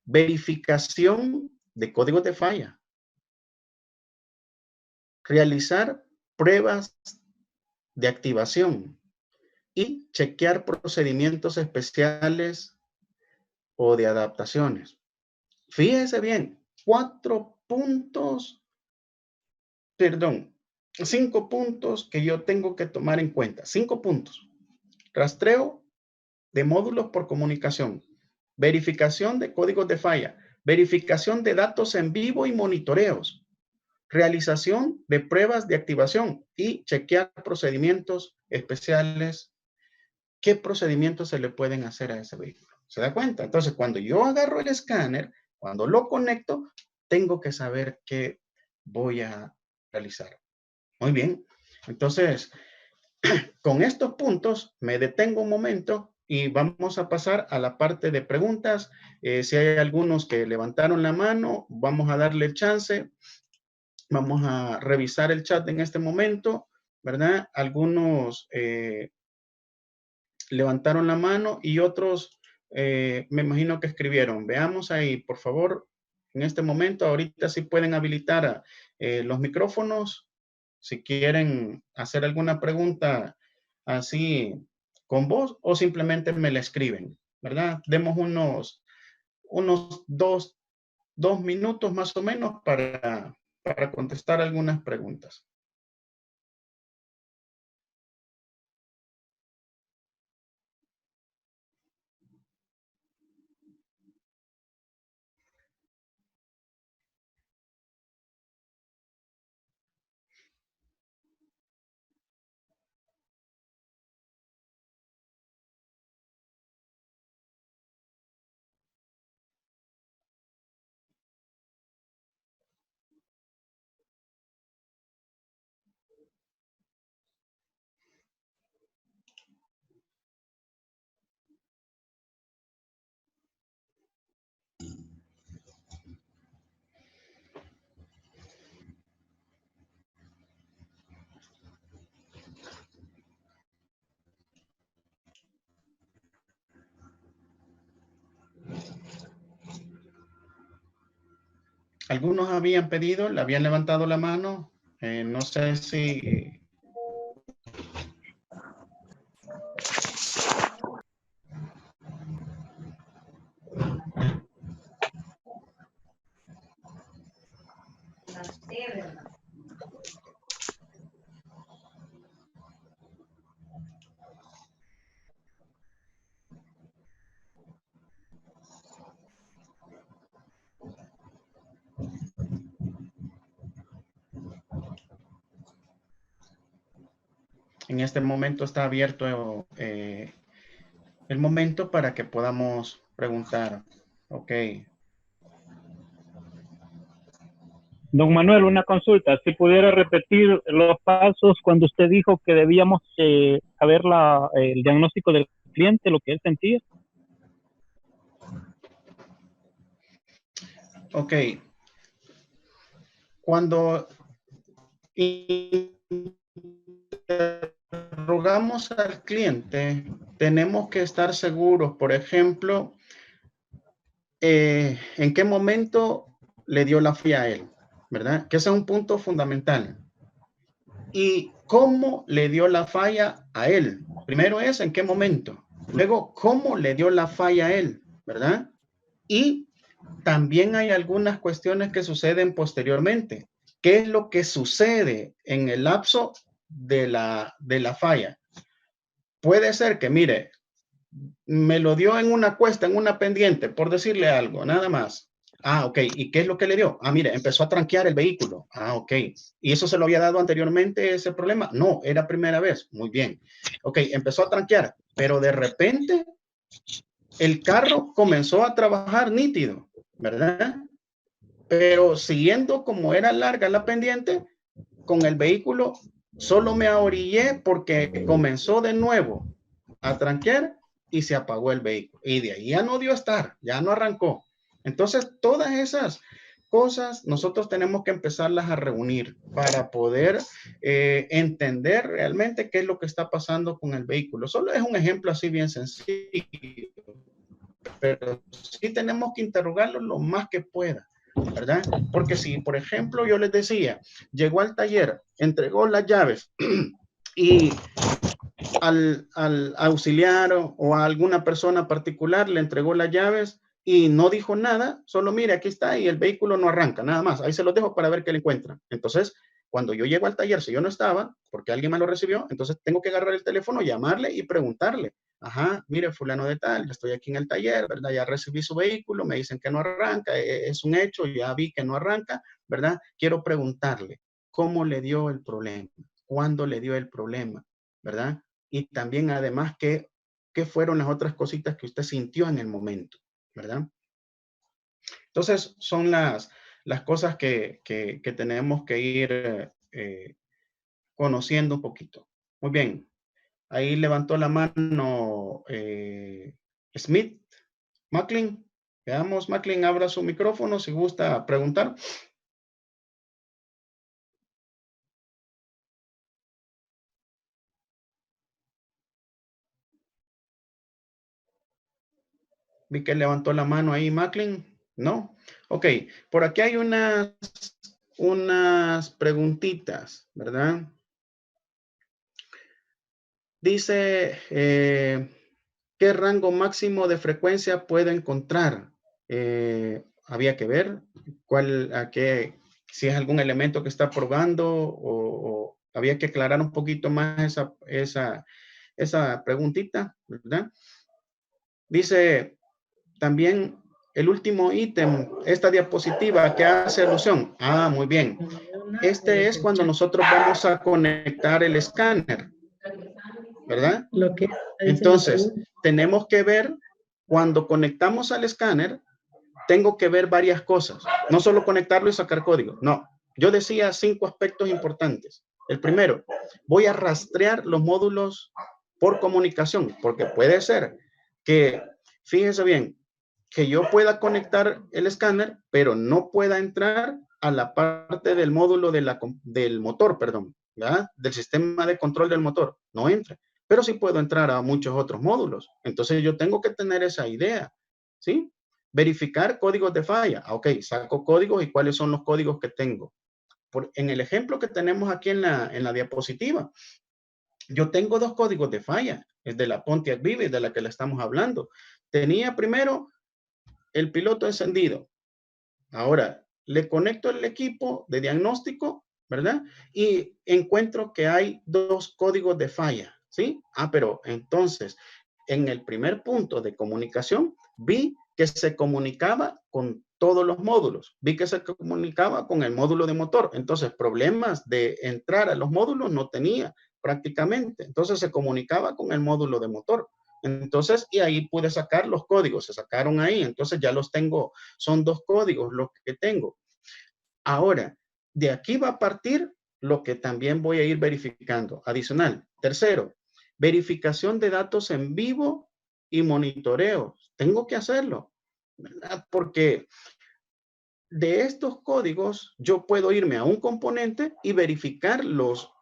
Verificación de códigos de falla. Realizar pruebas de activación y chequear procedimientos especiales o de adaptaciones. Fíjese bien, 5 puntos que yo tengo que tomar en cuenta. 5 puntos. Rastreo de módulos por comunicación, verificación de códigos de falla, verificación de datos en vivo y monitoreos, realización de pruebas de activación y chequear procedimientos especiales. ¿Qué procedimientos se le pueden hacer a ese vehículo? ¿Se da cuenta? Entonces, cuando yo agarro el escáner, cuando lo conecto, tengo que saber qué voy a realizar. Muy bien. Entonces, con estos puntos me detengo un momento y vamos a pasar a la parte de preguntas. Si hay algunos que levantaron la mano, vamos a darle el chance. Vamos a revisar el chat en este momento, ¿verdad? Algunos levantaron la mano y otros me imagino que escribieron. Veamos ahí, por favor, en este momento, ahorita sí pueden habilitar los micrófonos. Si quieren hacer alguna pregunta así con voz o simplemente me la escriben, ¿verdad? Demos unos dos minutos más o menos para contestar algunas preguntas. Algunos habían pedido, le habían levantado la mano. No sé si... En este momento está abierto el momento para que podamos preguntar. Ok. Don Manuel, una consulta. Si pudiera repetir los pasos cuando usted dijo que debíamos saber el diagnóstico del cliente, lo que él sentía. Ok. Cuando interrogamos al cliente, tenemos que estar seguros, por ejemplo, en qué momento le dio la falla a él, ¿verdad? Que ese es un punto fundamental. Y cómo le dio la falla a él. Primero es en qué momento. Luego, cómo le dio la falla a él, ¿verdad? Y también hay algunas cuestiones que suceden posteriormente. ¿Qué es lo que sucede en el lapso de la falla? Puede ser que, mire, me lo dio en una cuesta, en una pendiente, por decirle algo, nada más. Ah, ok. ¿Y qué es lo que le dio? Ah, mire, empezó a tranquear el vehículo. Ah, ok. ¿Y eso se lo había dado anteriormente ese problema? No, era primera vez. Muy bien. Ok, empezó a tranquear, pero de repente el carro comenzó a trabajar nítido, ¿verdad? Pero siguiendo como era larga la pendiente, con el vehículo solo me ahorillé porque comenzó de nuevo a tranquear y se apagó el vehículo. Y de ahí ya no dio estar, ya no arrancó. Entonces, todas esas cosas nosotros tenemos que empezarlas a reunir para poder entender realmente qué es lo que está pasando con el vehículo. Solo es un ejemplo así bien sencillo, pero sí tenemos que interrogarlo lo más que pueda, ¿verdad? Porque si, por ejemplo, yo les decía, llegó al taller, entregó las llaves y al auxiliar o a alguna persona particular le entregó las llaves y no dijo nada, solo mire, aquí está y el vehículo no arranca, nada más. Ahí se los dejo para ver qué le encuentran. Entonces, cuando yo llego al taller, si yo no estaba, porque alguien me lo recibió, entonces tengo que agarrar el teléfono, llamarle y preguntarle. Ajá, mire, fulano de tal, estoy aquí en el taller, ¿verdad? Ya recibí su vehículo, me dicen que no arranca, es un hecho, ya vi que no arranca, ¿verdad? Quiero preguntarle, ¿cómo le dio el problema? ¿Cuándo le dio el problema? ¿Verdad? Y también, además, ¿qué fueron las otras cositas que usted sintió en el momento? ¿Verdad? Entonces, son las cosas que tenemos que ir conociendo un poquito. Muy bien. Ahí levantó la mano Smith, Macklin. Veamos, Macklin, abra su micrófono si gusta preguntar. Vi que levantó la mano ahí, Macklin. ¿No? Ok, por aquí hay unas preguntitas, ¿verdad? Dice, ¿qué rango máximo de frecuencia puedo encontrar? Había que ver si es algún elemento que está probando o había que aclarar un poquito más esa preguntita, ¿verdad? Dice también el último ítem, esta diapositiva que hace alusión. Ah, muy bien. Este es cuando nosotros vamos a conectar el escáner, ¿verdad? Entonces, tenemos que ver, cuando conectamos al escáner, tengo que ver varias cosas. No solo conectarlo y sacar código. No, yo decía 5 aspectos importantes. El primero, voy a rastrear los módulos por comunicación, porque puede ser que, fíjense bien, que yo pueda conectar el escáner, pero no pueda entrar a la parte del módulo del motor, perdón, ¿verdad? Del sistema de control del motor. No entra. Pero sí puedo entrar a muchos otros módulos. Entonces yo tengo que tener esa idea, ¿sí? Verificar códigos de falla. Ok, saco códigos y cuáles son los códigos que tengo. En el ejemplo que tenemos aquí en la diapositiva, yo tengo 2 códigos de falla. Es de la Pontiac Vive, de la que le estamos hablando. Tenía primero el piloto encendido. Ahora, le conecto el equipo de diagnóstico, ¿verdad? Y encuentro que hay 2 códigos de falla, ¿sí? Ah, pero entonces, en el primer punto de comunicación, vi que se comunicaba con todos los módulos. Vi que se comunicaba con el módulo de motor. Entonces, problemas de entrar a los módulos no tenía prácticamente. Entonces, se comunicaba con el módulo de motor. Entonces, y ahí pude sacar los códigos, se sacaron ahí, entonces ya los tengo, son 2 códigos los que tengo. Ahora, de aquí va a partir lo que también voy a ir verificando. Adicional, tercero, verificación de datos en vivo y monitoreo. Tengo que hacerlo, ¿verdad? Porque de estos códigos yo puedo irme a un componente y verificar los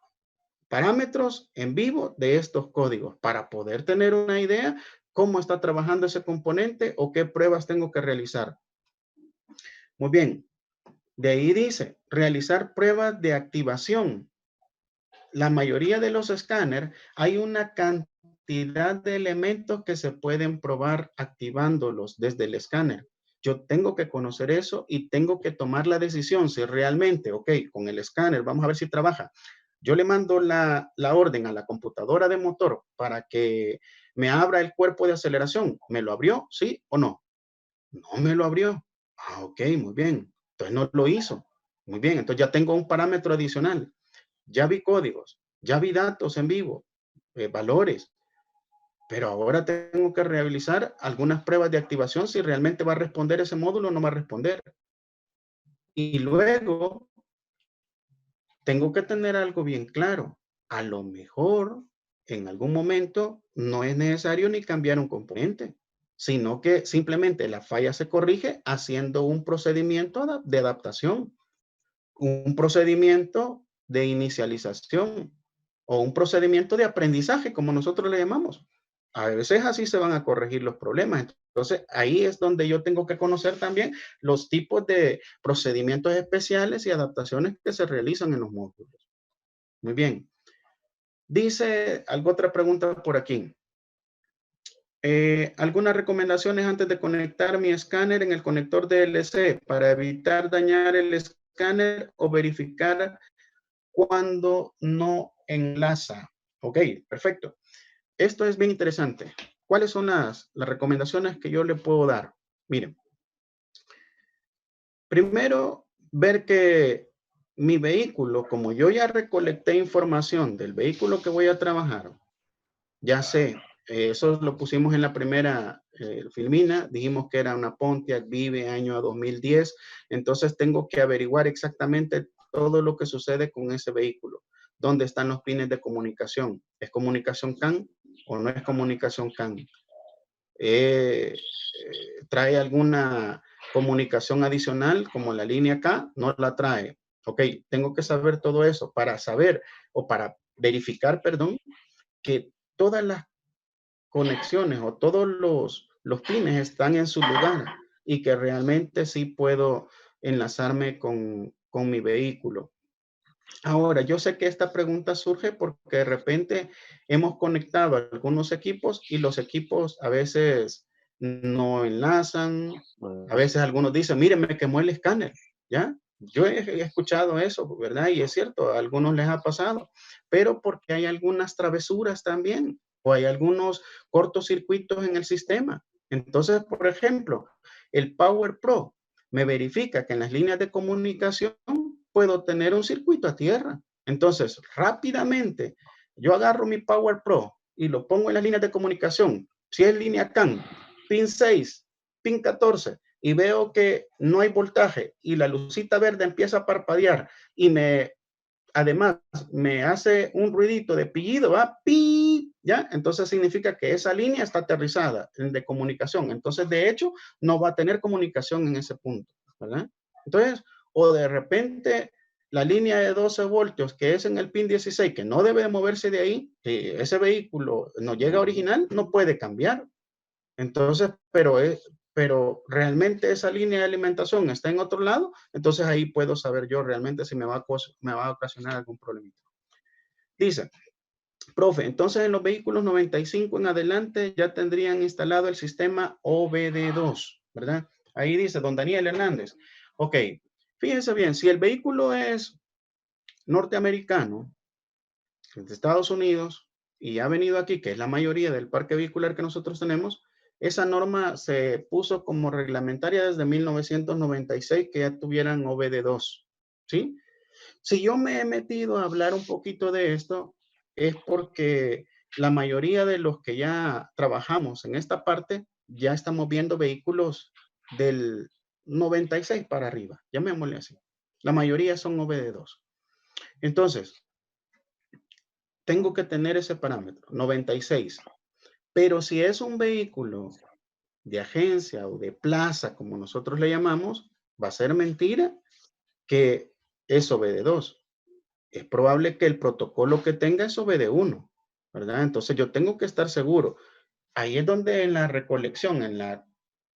parámetros en vivo de estos códigos para poder tener una idea cómo está trabajando ese componente o qué pruebas tengo que realizar. Muy bien. De ahí dice, realizar pruebas de activación. La mayoría de los escáneres hay una cantidad de elementos que se pueden probar activándolos desde el escáner. Yo tengo que conocer eso y tengo que tomar la decisión si realmente, ok, con el escáner, vamos a ver si trabaja. Yo le mando la orden a la computadora de motor para que me abra el cuerpo de aceleración. ¿Me lo abrió? ¿Sí o no? No me lo abrió. Ah, ok, muy bien. Entonces no lo hizo. Muy bien, entonces ya tengo un parámetro adicional. Ya vi códigos, ya vi datos en vivo, valores. Pero ahora tengo que realizar algunas pruebas de activación si realmente va a responder ese módulo o no va a responder. Y luego tengo que tener algo bien claro. A lo mejor en algún momento no es necesario ni cambiar un componente, sino que simplemente la falla se corrige haciendo un procedimiento de adaptación, un procedimiento de inicialización o un procedimiento de aprendizaje, como nosotros le llamamos. A veces así se van a corregir los problemas. Entonces, ahí es donde yo tengo que conocer también los tipos de procedimientos especiales y adaptaciones que se realizan en los módulos. Muy bien. Dice, otra pregunta por aquí. ¿Algunas recomendaciones antes de conectar mi escáner en el conector DLC para evitar dañar el escáner o verificar cuando no enlaza? Ok, perfecto. Esto es bien interesante. ¿Cuáles son las recomendaciones que yo le puedo dar? Miren, primero, ver que mi vehículo, como yo ya recolecté información del vehículo que voy a trabajar, ya sé, eso lo pusimos en la primera filmina, dijimos que era una Pontiac Vive año 2010, entonces tengo que averiguar exactamente todo lo que sucede con ese vehículo. ¿Dónde están los pines de comunicación? ¿Es comunicación CAN o no es comunicación CAN? ¿Trae alguna comunicación adicional como la línea K? No la trae. Ok, tengo que saber todo eso para saber o para verificar, perdón, que todas las conexiones o todos los los pines están en su lugar y que realmente sí puedo enlazarme con mi vehículo. Ahora, yo sé que esta pregunta surge porque de repente hemos conectado algunos equipos y los equipos a veces no enlazan. A veces algunos dicen, mire, me quemó el escáner, ¿ya? Yo he escuchado eso, ¿verdad? Y es cierto, a algunos les ha pasado, pero porque hay algunas travesuras también o hay algunos cortocircuitos en el sistema. Entonces, por ejemplo, el Power Pro me verifica que en las líneas de comunicación puedo tener un circuito a tierra. Entonces, rápidamente, yo agarro mi Power Pro y lo pongo en las líneas de comunicación. Si es línea CAN, pin 6, pin 14, y veo que no hay voltaje y la lucita verde empieza a parpadear y además me hace un ruidito de pillido, ¿va? ¡Pi! ¿Ya? Entonces significa que esa línea está aterrizada de comunicación. Entonces, de hecho, no va a tener comunicación en ese punto, ¿verdad? Entonces, o de repente la línea de 12 voltios que es en el pin 16, que no debe de moverse de ahí, que ese vehículo no llega original, no puede cambiar. Entonces, pero realmente esa línea de alimentación está en otro lado, entonces ahí puedo saber yo realmente si me va a ocasionar algún problema. Dice, profe, entonces en los vehículos 95 en adelante ya tendrían instalado el sistema OBD2, ¿verdad? Ahí dice don Daniel Hernández. Ok, fíjense bien, si el vehículo es norteamericano, de Estados Unidos, y ha venido aquí, que es la mayoría del parque vehicular que nosotros tenemos, esa norma se puso como reglamentaria desde 1996 que ya tuvieran OBD2, ¿sí? Si yo me he metido a hablar un poquito de esto, es porque la mayoría de los que ya trabajamos en esta parte, ya estamos viendo vehículos del 96 para arriba, llamémosle así. La mayoría son OBD2. Entonces, tengo que tener ese parámetro, 96. Pero si es un vehículo de agencia o de plaza, como nosotros le llamamos, va a ser mentira que es OBD2. Es probable que el protocolo que tenga es OBD1, ¿verdad? Entonces yo tengo que estar seguro. Ahí es donde en la recolección, en la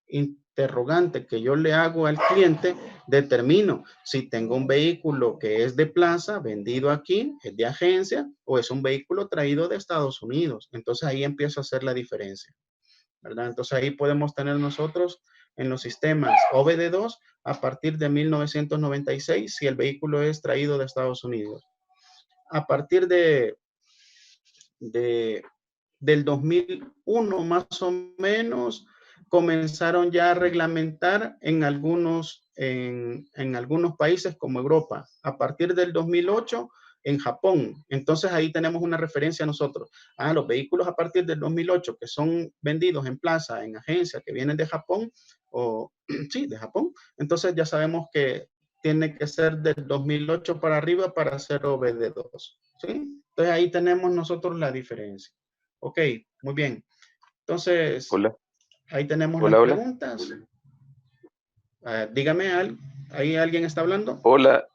interrogante que yo le hago al cliente, determino si tengo un vehículo que es de plaza, vendido aquí, es de agencia, o es un vehículo traído de Estados Unidos. Entonces ahí empiezo a hacer la diferencia, ¿verdad? Entonces ahí podemos tener nosotros en los sistemas OBD2 a partir de 1996 si el vehículo es traído de Estados Unidos. A partir del 2001 más o menos comenzaron ya a reglamentar en algunos países como Europa. A partir del 2008 en Japón. Entonces ahí tenemos una referencia nosotros. Los vehículos a partir del 2008 que son vendidos en plaza, en agencia, que vienen de Japón, o sí, de Japón. Entonces ya sabemos que tiene que ser del 2008 para arriba para hacer OBD2. ¿Sí? Entonces ahí tenemos nosotros la diferencia. Ok, muy bien. Entonces, Hola, ahí tenemos las hola, hola. preguntas. Dígame, ¿ahí alguien está hablando? Hola,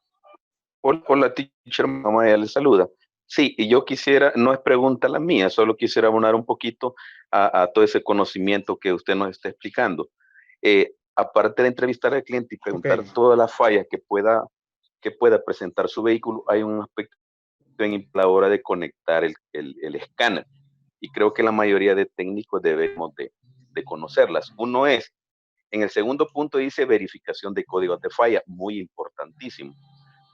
hola, teacher, mamá, ya le saluda. Sí, y yo quisiera, no es pregunta la mía, solo quisiera abonar un poquito a todo ese conocimiento que usted nos está explicando. Aparte de entrevistar al cliente y preguntar Ok. todas las fallas que pueda presentar su vehículo, hay un aspecto en la hora de conectar el escáner. Y creo que la mayoría de técnicos debemos de conocerlas. Uno es, en el segundo punto dice verificación de códigos de falla, muy importantísimo.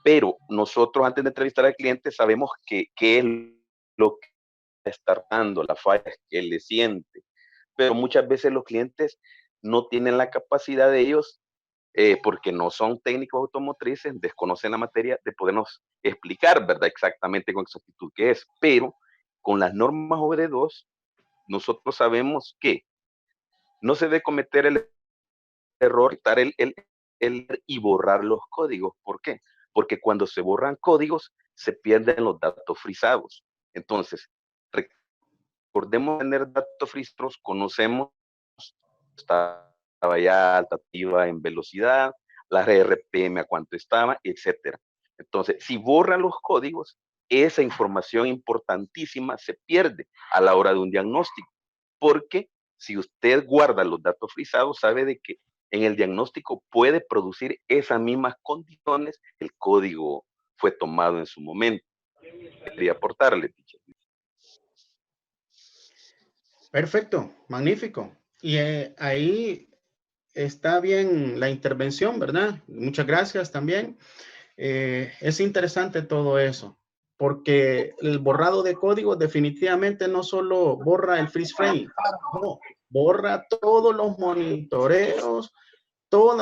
Pero nosotros antes de entrevistar al cliente sabemos qué es lo que está dando, la falla que él le siente. Pero muchas veces los clientes no tienen la capacidad de ellos, porque no son técnicos automotrices, desconocen la materia, de podernos explicar, ¿verdad? Exactamente con exactitud qué es. Pero con las normas OBD2, nosotros sabemos que no se debe cometer el error, quitar y borrar los códigos. ¿Por qué? Porque cuando se borran códigos, se pierden los datos frisados. Entonces, recordemos tener datos frisados, conocemos, estaba ya altativa en velocidad, la RPM a cuánto estaba, etcétera. Entonces, si borran los códigos, esa información importantísima se pierde a la hora de un diagnóstico, porque Si usted guarda los datos frisados, sabe de que en el diagnóstico puede producir esas mismas condiciones. El código fue tomado en su momento. Quería aportarle, teacher. Perfecto, magnífico. Y ahí está bien la intervención, ¿verdad? Muchas gracias también. Es interesante todo eso, porque el borrado de código definitivamente no solo borra el freeze frame, no, borra todos los monitoreos,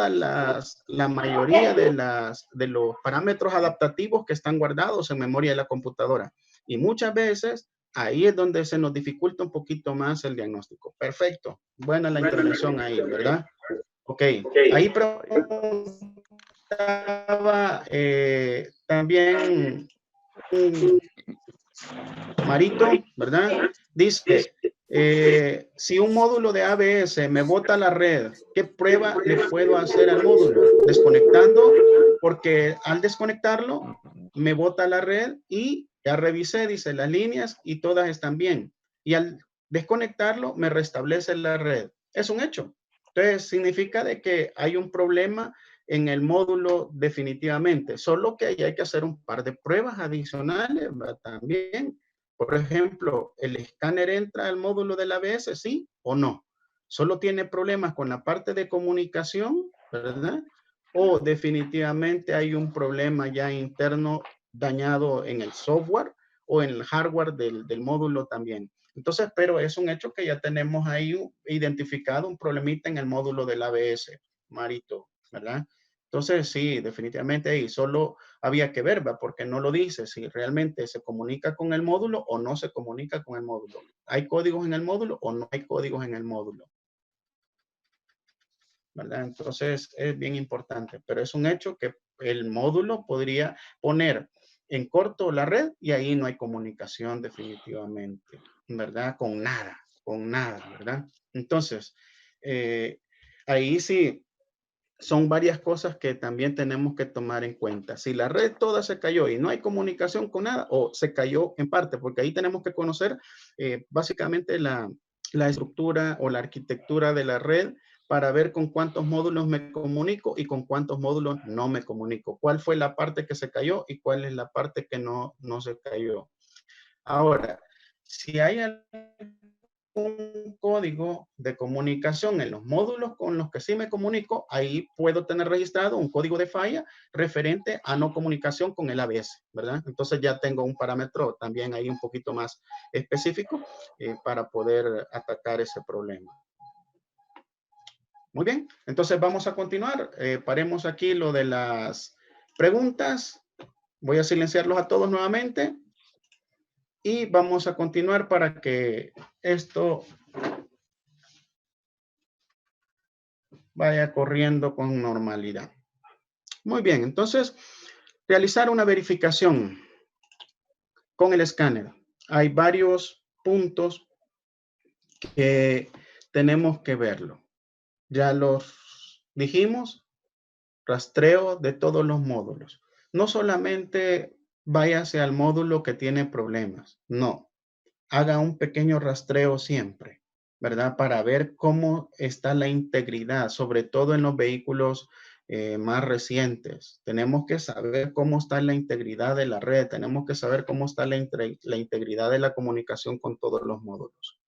la mayoría de los parámetros adaptativos que están guardados en memoria de la computadora. Y muchas veces ahí es donde se nos dificulta un poquito más el diagnóstico. Perfecto. Buena la intervención ahí, ¿verdad? Ok. Ahí preguntaba también Marito, ¿verdad? Dice, si un módulo de ABS me bota la red, ¿qué prueba le puedo hacer al módulo? Desconectando, porque al desconectarlo me bota la red y ya revisé, dice, las líneas y todas están bien. Y al desconectarlo me restablece la red. Es un hecho. Entonces, significa de que hay un problema en el módulo definitivamente, solo que ahí hay que hacer un par de pruebas adicionales, ¿verdad? También. Por ejemplo, ¿el escáner entra al módulo del ABS, sí o no? ¿Solo tiene problemas con la parte de comunicación, verdad? ¿O definitivamente hay un problema ya interno dañado en el software o en el hardware del módulo también? Entonces, pero es un hecho que ya tenemos ahí identificado un problemita en el módulo del ABS, Marito, ¿verdad? Entonces, sí, definitivamente ahí solo había que ver, ¿va? Porque no lo dice si realmente se comunica con el módulo o no se comunica con el módulo. ¿Hay códigos en el módulo o no hay códigos en el módulo? ¿Verdad? Entonces, es bien importante, pero es un hecho que el módulo podría poner en corto la red y ahí no hay comunicación definitivamente, ¿verdad? Con nada, ¿verdad? Entonces, ahí sí son varias cosas que también tenemos que tomar en cuenta. Si la red toda se cayó y no hay comunicación con nada, o se cayó en parte, porque ahí tenemos que conocer básicamente la estructura o la arquitectura de la red para ver con cuántos módulos me comunico y con cuántos módulos no me comunico. ¿Cuál fue la parte que se cayó y cuál es la parte que no se cayó? Ahora, si hay un código de comunicación en los módulos con los que sí me comunico, ahí puedo tener registrado un código de falla referente a no comunicación con el ABS, ¿verdad? Entonces ya tengo un parámetro también ahí un poquito más específico para poder atacar ese problema. Muy bien, entonces vamos a continuar. Paremos aquí lo de las preguntas. Voy a silenciarlos a todos nuevamente. Y vamos a continuar para que esto vaya corriendo con normalidad. Muy bien, entonces, realizar una verificación con el escáner. Hay varios puntos que tenemos que verlo. Ya los dijimos, rastreo de todos los módulos. No solamente váyase al módulo que tiene problemas, no. Haga un pequeño rastreo siempre, ¿verdad? Para ver cómo está la integridad, sobre todo en los vehículos más recientes. Tenemos que saber cómo está la integridad de la red, tenemos que saber cómo está la integridad de la comunicación con todos los módulos.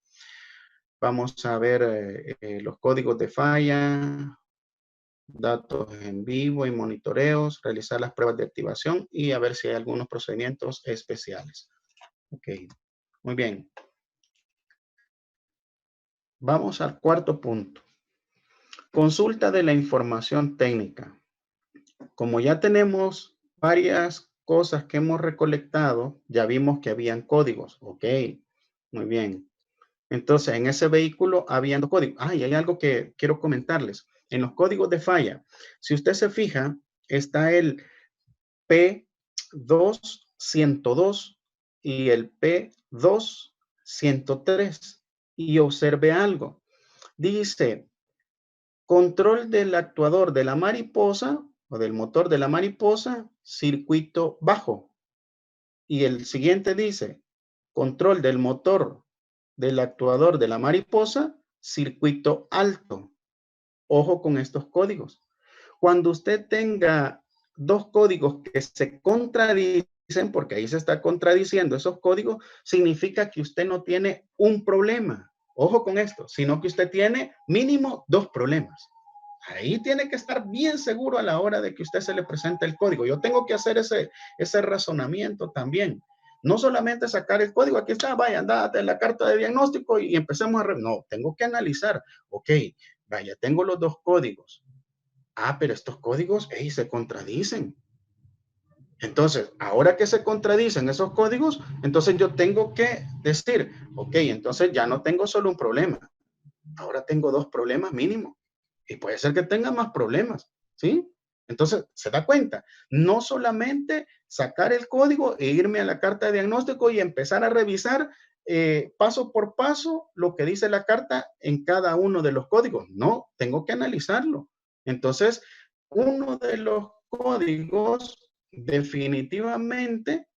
Vamos a ver los códigos de falla, datos en vivo y monitoreos, realizar las pruebas de activación y a ver si hay algunos procedimientos especiales. Ok, muy bien. Vamos al cuarto punto. Consulta de la información técnica. Como ya tenemos varias cosas que hemos recolectado, ya vimos que habían códigos. Ok, muy bien. Entonces, en ese vehículo habían códigos. Y hay algo que quiero comentarles. En los códigos de falla, si usted se fija, está el P2.102 y el P2.103. Y observe algo. Dice, control del actuador de la mariposa o del motor de la mariposa, circuito bajo. Y el siguiente dice, control del motor del actuador de la mariposa, circuito alto. Ojo con estos códigos. Cuando usted tenga dos códigos que se contradicen, porque ahí se está contradiciendo esos códigos, significa que usted no tiene un problema. Ojo con esto, sino que usted tiene mínimo dos problemas. Ahí tiene que estar bien seguro a la hora de que usted se le presente el código. Yo tengo que hacer ese razonamiento también. No solamente sacar el código, aquí está, vaya, andate la carta de diagnóstico y empecemos a... No, tengo que analizar. Ok, vaya, tengo los dos códigos. Ah, pero estos códigos, se contradicen. Entonces, ahora que se contradicen esos códigos, entonces yo tengo que decir, ok, entonces ya no tengo solo un problema. Ahora tengo dos problemas mínimo. Y puede ser que tenga más problemas, ¿sí? Entonces, se da cuenta, no solamente sacar el código e irme a la carta de diagnóstico y empezar a revisar paso por paso lo que dice la carta en cada uno de los códigos. No, tengo que analizarlo. Entonces, uno de los códigos definitivamente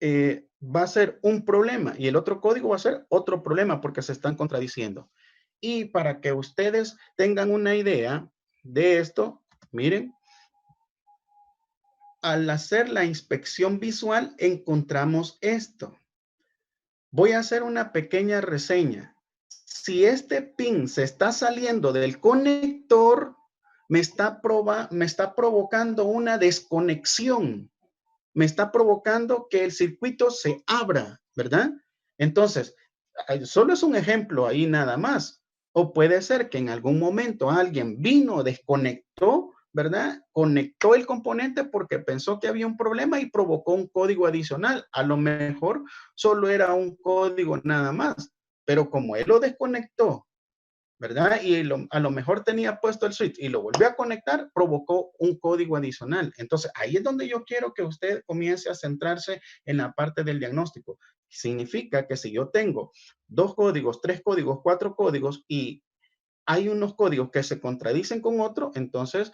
va a ser un problema y el otro código va a ser otro problema porque se están contradiciendo. Y para que ustedes tengan una idea de esto, miren, al hacer la inspección visual encontramos esto. Voy a hacer una pequeña reseña. Si este pin se está saliendo del conector, me está provocando una desconexión. Me está provocando que el circuito se abra, ¿verdad? Entonces, solo es un ejemplo ahí nada más. O puede ser que en algún momento alguien vino, desconectó, ¿verdad? Conectó el componente porque pensó que había un problema y provocó un código adicional. A lo mejor solo era un código nada más, pero como él lo desconectó, ¿verdad? Y a lo mejor tenía puesto el switch y lo volvió a conectar, provocó un código adicional. Entonces, ahí es donde yo quiero que usted comience a centrarse en la parte del diagnóstico. Significa que si yo tengo 2 códigos, 3 códigos, 4 códigos y hay unos códigos que se contradicen con otro, entonces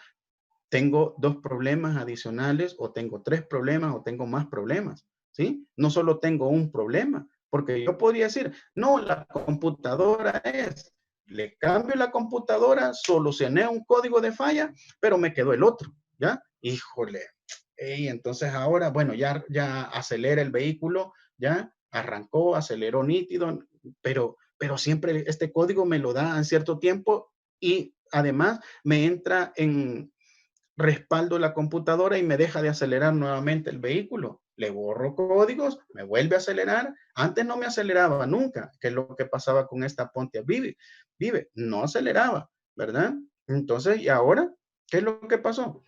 tengo 2 problemas adicionales o tengo 3 problemas o tengo más problemas, ¿sí? No solo tengo un problema, porque yo podría decir, no, la computadora es... Le cambio la computadora, solucioné un código de falla, pero me quedó el otro, ¿ya? Híjole. Y entonces ahora, bueno, ya acelera el vehículo, ya arrancó, aceleró nítido, pero siempre este código me lo da en cierto tiempo y además me entra en respaldo la computadora y me deja de acelerar nuevamente el vehículo. Le borro códigos, me vuelve a acelerar. Antes no me aceleraba nunca, que es lo que pasaba con esta Pontiac Vive. No aceleraba, ¿verdad? Entonces, ¿y ahora? ¿Qué es lo que pasó?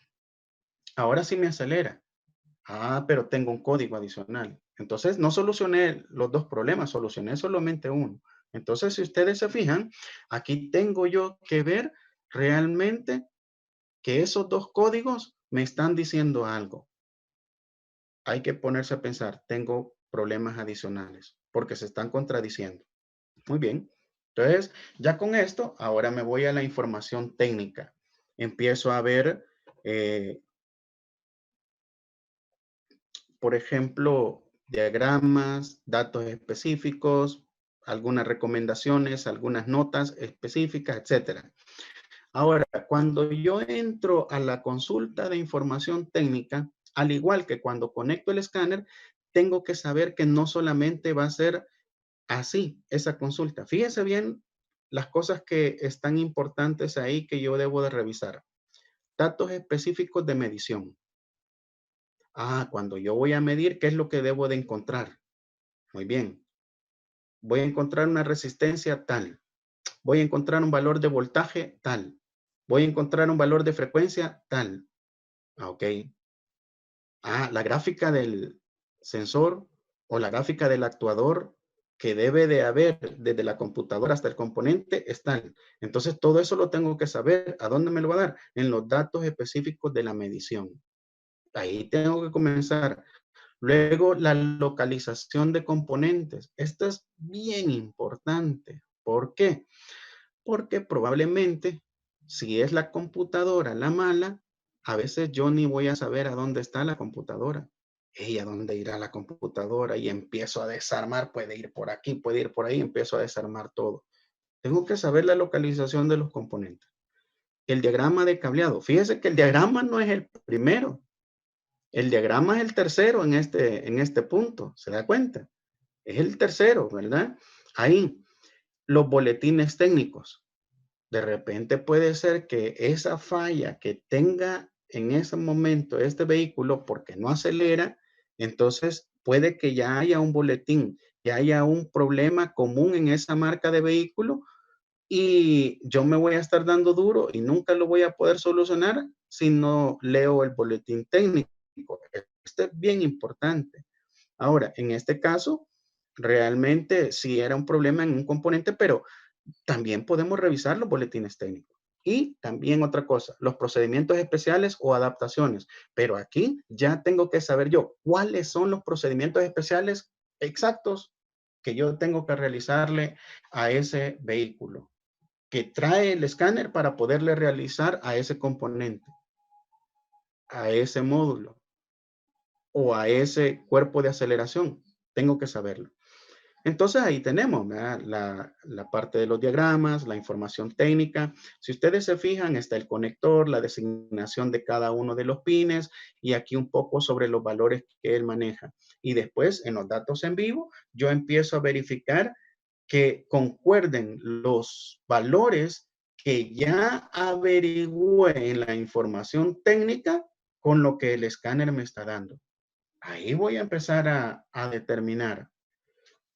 Ahora sí me acelera. Ah, pero tengo un código adicional. Entonces, no solucioné los 2 problemas, solucioné solamente uno. Entonces, si ustedes se fijan, aquí tengo yo que ver realmente que esos 2 códigos me están diciendo algo. Hay que ponerse a pensar, tengo problemas adicionales porque se están contradiciendo. Muy bien. Entonces, ya con esto, ahora me voy a la información técnica. Empiezo a ver, por ejemplo, diagramas, datos específicos, algunas recomendaciones, algunas notas específicas, etcétera. Ahora, cuando yo entro a la consulta de información técnica, al igual que cuando conecto el escáner, tengo que saber que no solamente va a ser así esa consulta. Fíjese bien las cosas que están importantes ahí que yo debo de revisar. Datos específicos de medición. Ah, cuando yo voy a medir, ¿qué es lo que debo de encontrar? Muy bien. Voy a encontrar una resistencia tal. Voy a encontrar un valor de voltaje tal. Voy a encontrar un valor de frecuencia tal. Ok. Ah, la gráfica del sensor o la gráfica del actuador que debe de haber desde la computadora hasta el componente es tal. Entonces, todo eso lo tengo que saber. ¿A dónde me lo va a dar? En los datos específicos de la medición. Ahí tengo que comenzar. Luego, la localización de componentes. Esto es bien importante. ¿Por qué? Porque probablemente, si es la computadora la mala, a veces yo ni voy a saber a dónde está la computadora. ¿Y a dónde irá la computadora? Y empiezo a desarmar, puede ir por aquí, puede ir por ahí, empiezo a desarmar todo. Tengo que saber la localización de los componentes. El diagrama de cableado. Fíjese que el diagrama no es el primero. El diagrama es el tercero en este punto. ¿Se da cuenta? Es el tercero, ¿verdad? Ahí, los boletines técnicos. De repente puede ser que esa falla que tenga en ese momento este vehículo porque no acelera, entonces puede que ya haya un boletín, ya haya un problema común en esa marca de vehículo y yo me voy a estar dando duro y nunca lo voy a poder solucionar si no leo el boletín técnico. Esto es bien importante. Ahora, en este caso, realmente sí era un problema en un componente, pero también podemos revisar los boletines técnicos. Y también otra cosa, los procedimientos especiales o adaptaciones. Pero aquí ya tengo que saber yo cuáles son los procedimientos especiales exactos que yo tengo que realizarle a ese vehículo que trae el escáner para poderle realizar a ese componente, a ese módulo o a ese cuerpo de aceleración. Tengo que saberlo. Entonces ahí tenemos la parte de los diagramas, la información técnica. Si ustedes se fijan, está el conector, la designación de cada uno de los pines y aquí un poco sobre los valores que él maneja. Y después en los datos en vivo, yo empiezo a verificar que concuerden los valores que ya averigüé en la información técnica con lo que el escáner me está dando. Ahí voy a empezar a determinar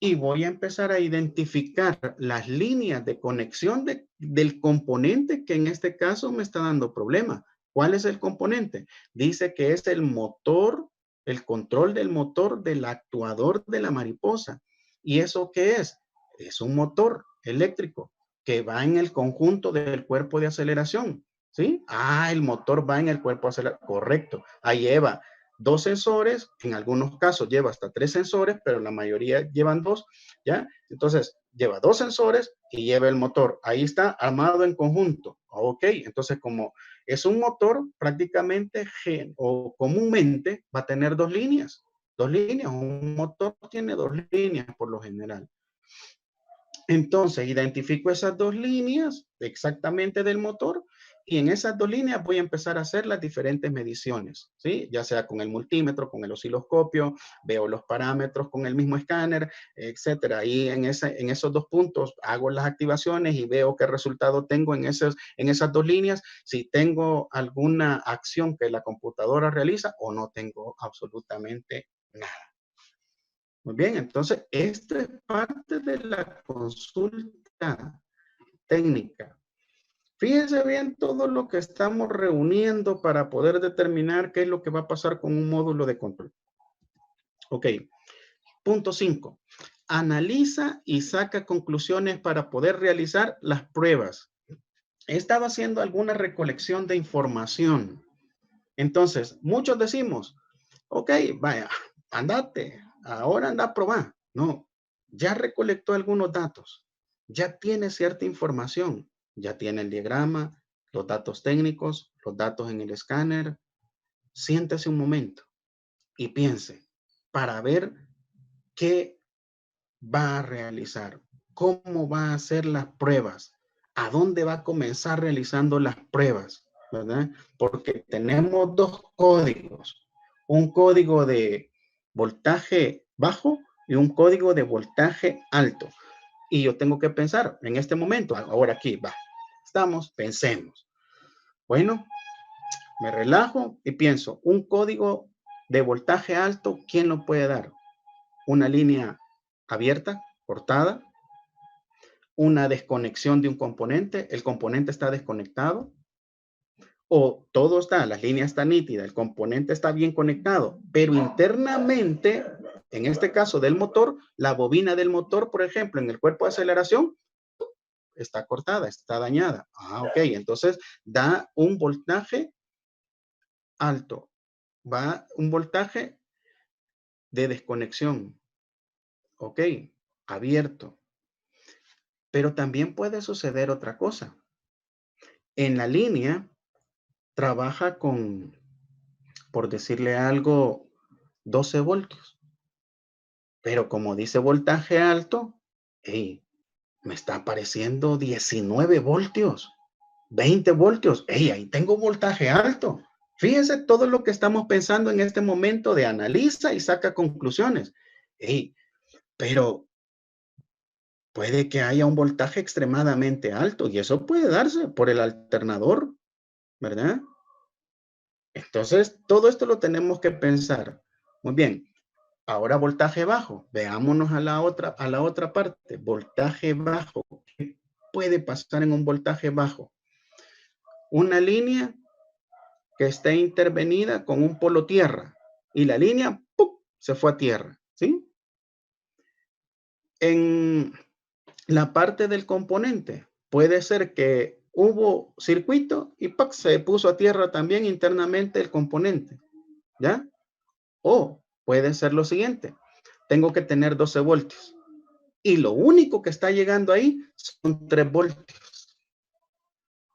y voy a empezar a identificar las líneas de conexión del componente que en este caso me está dando problema. ¿Cuál es el componente? Dice que es el motor, el control del motor del actuador de la mariposa. ¿Y eso qué es? Es un motor eléctrico que va en el conjunto del cuerpo de aceleración. ¿Sí? El motor va en el cuerpo de aceleración. Correcto. Ahí lleva 2 sensores, en algunos casos lleva hasta 3 sensores, pero la mayoría llevan 2, ¿ya? Entonces, lleva 2 sensores y lleva el motor. Ahí está armado en conjunto. Ok, entonces como es un motor, prácticamente o comúnmente va a tener 2 líneas. 2 líneas, un motor tiene 2 líneas por lo general. Entonces, identifico esas 2 líneas exactamente del motor y en esas 2 líneas voy a empezar a hacer las diferentes mediciones, ¿sí? Ya sea con el multímetro, con el osciloscopio, veo los parámetros con el mismo escáner, etcétera. Y en esos 2 puntos hago las activaciones y veo qué resultado tengo en esas 2 líneas, si tengo alguna acción que la computadora realiza o no tengo absolutamente nada. Muy bien, entonces esto es parte de la consulta técnica. Fíjense bien todo lo que estamos reuniendo para poder determinar qué es lo que va a pasar con un módulo de control. Ok, punto 5. Analiza y saca conclusiones para poder realizar las pruebas. Estaba haciendo alguna recolección de información. Entonces, muchos decimos, ok, vaya, andate, ahora anda a probar. No, ya recolectó algunos datos, ya tiene cierta información, ya tiene el diagrama, los datos técnicos, los datos en el escáner. Siéntese un momento y piense para ver qué va a realizar, cómo va a hacer las pruebas, a dónde va a comenzar realizando las pruebas, ¿verdad? Porque tenemos 2 códigos, un código de voltaje bajo y un código de voltaje alto. Y yo tengo que pensar en este momento, ahora aquí, va, estamos, pensemos. Bueno, me relajo y pienso, un código de voltaje alto, ¿quién lo puede dar? Una línea abierta, cortada, una desconexión de un componente, el componente está desconectado, o todo está, las líneas están nítidas, el componente está bien conectado, pero internamente, en este caso del motor, la bobina del motor, por ejemplo, en el cuerpo de aceleración, está cortada, está dañada. Ok, entonces da un voltaje alto, va un voltaje de desconexión. Ok, abierto. Pero también puede suceder otra cosa. En la línea trabaja con, por decirle algo, 12 voltios. Pero como dice voltaje alto, hey, me está apareciendo 19 voltios, 20 voltios. Ey, ahí tengo voltaje alto. Fíjense todo lo que estamos pensando en este momento de analiza y saca conclusiones. Ey, pero puede que haya un voltaje extremadamente alto y eso puede darse por el alternador, ¿verdad? Entonces, todo esto lo tenemos que pensar. Muy bien. Ahora voltaje bajo. Veámonos a la otra parte. Voltaje bajo. ¿Qué puede pasar en un voltaje bajo? Una línea que esté intervenida con un polo tierra y la línea ¡pum!, se fue a tierra, ¿sí? En la parte del componente puede ser que hubo circuito y ¡pac!, se puso a tierra también internamente el componente, ¿ya? O puede ser lo siguiente. Tengo que tener 12 voltios y lo único que está llegando ahí son 3 voltios.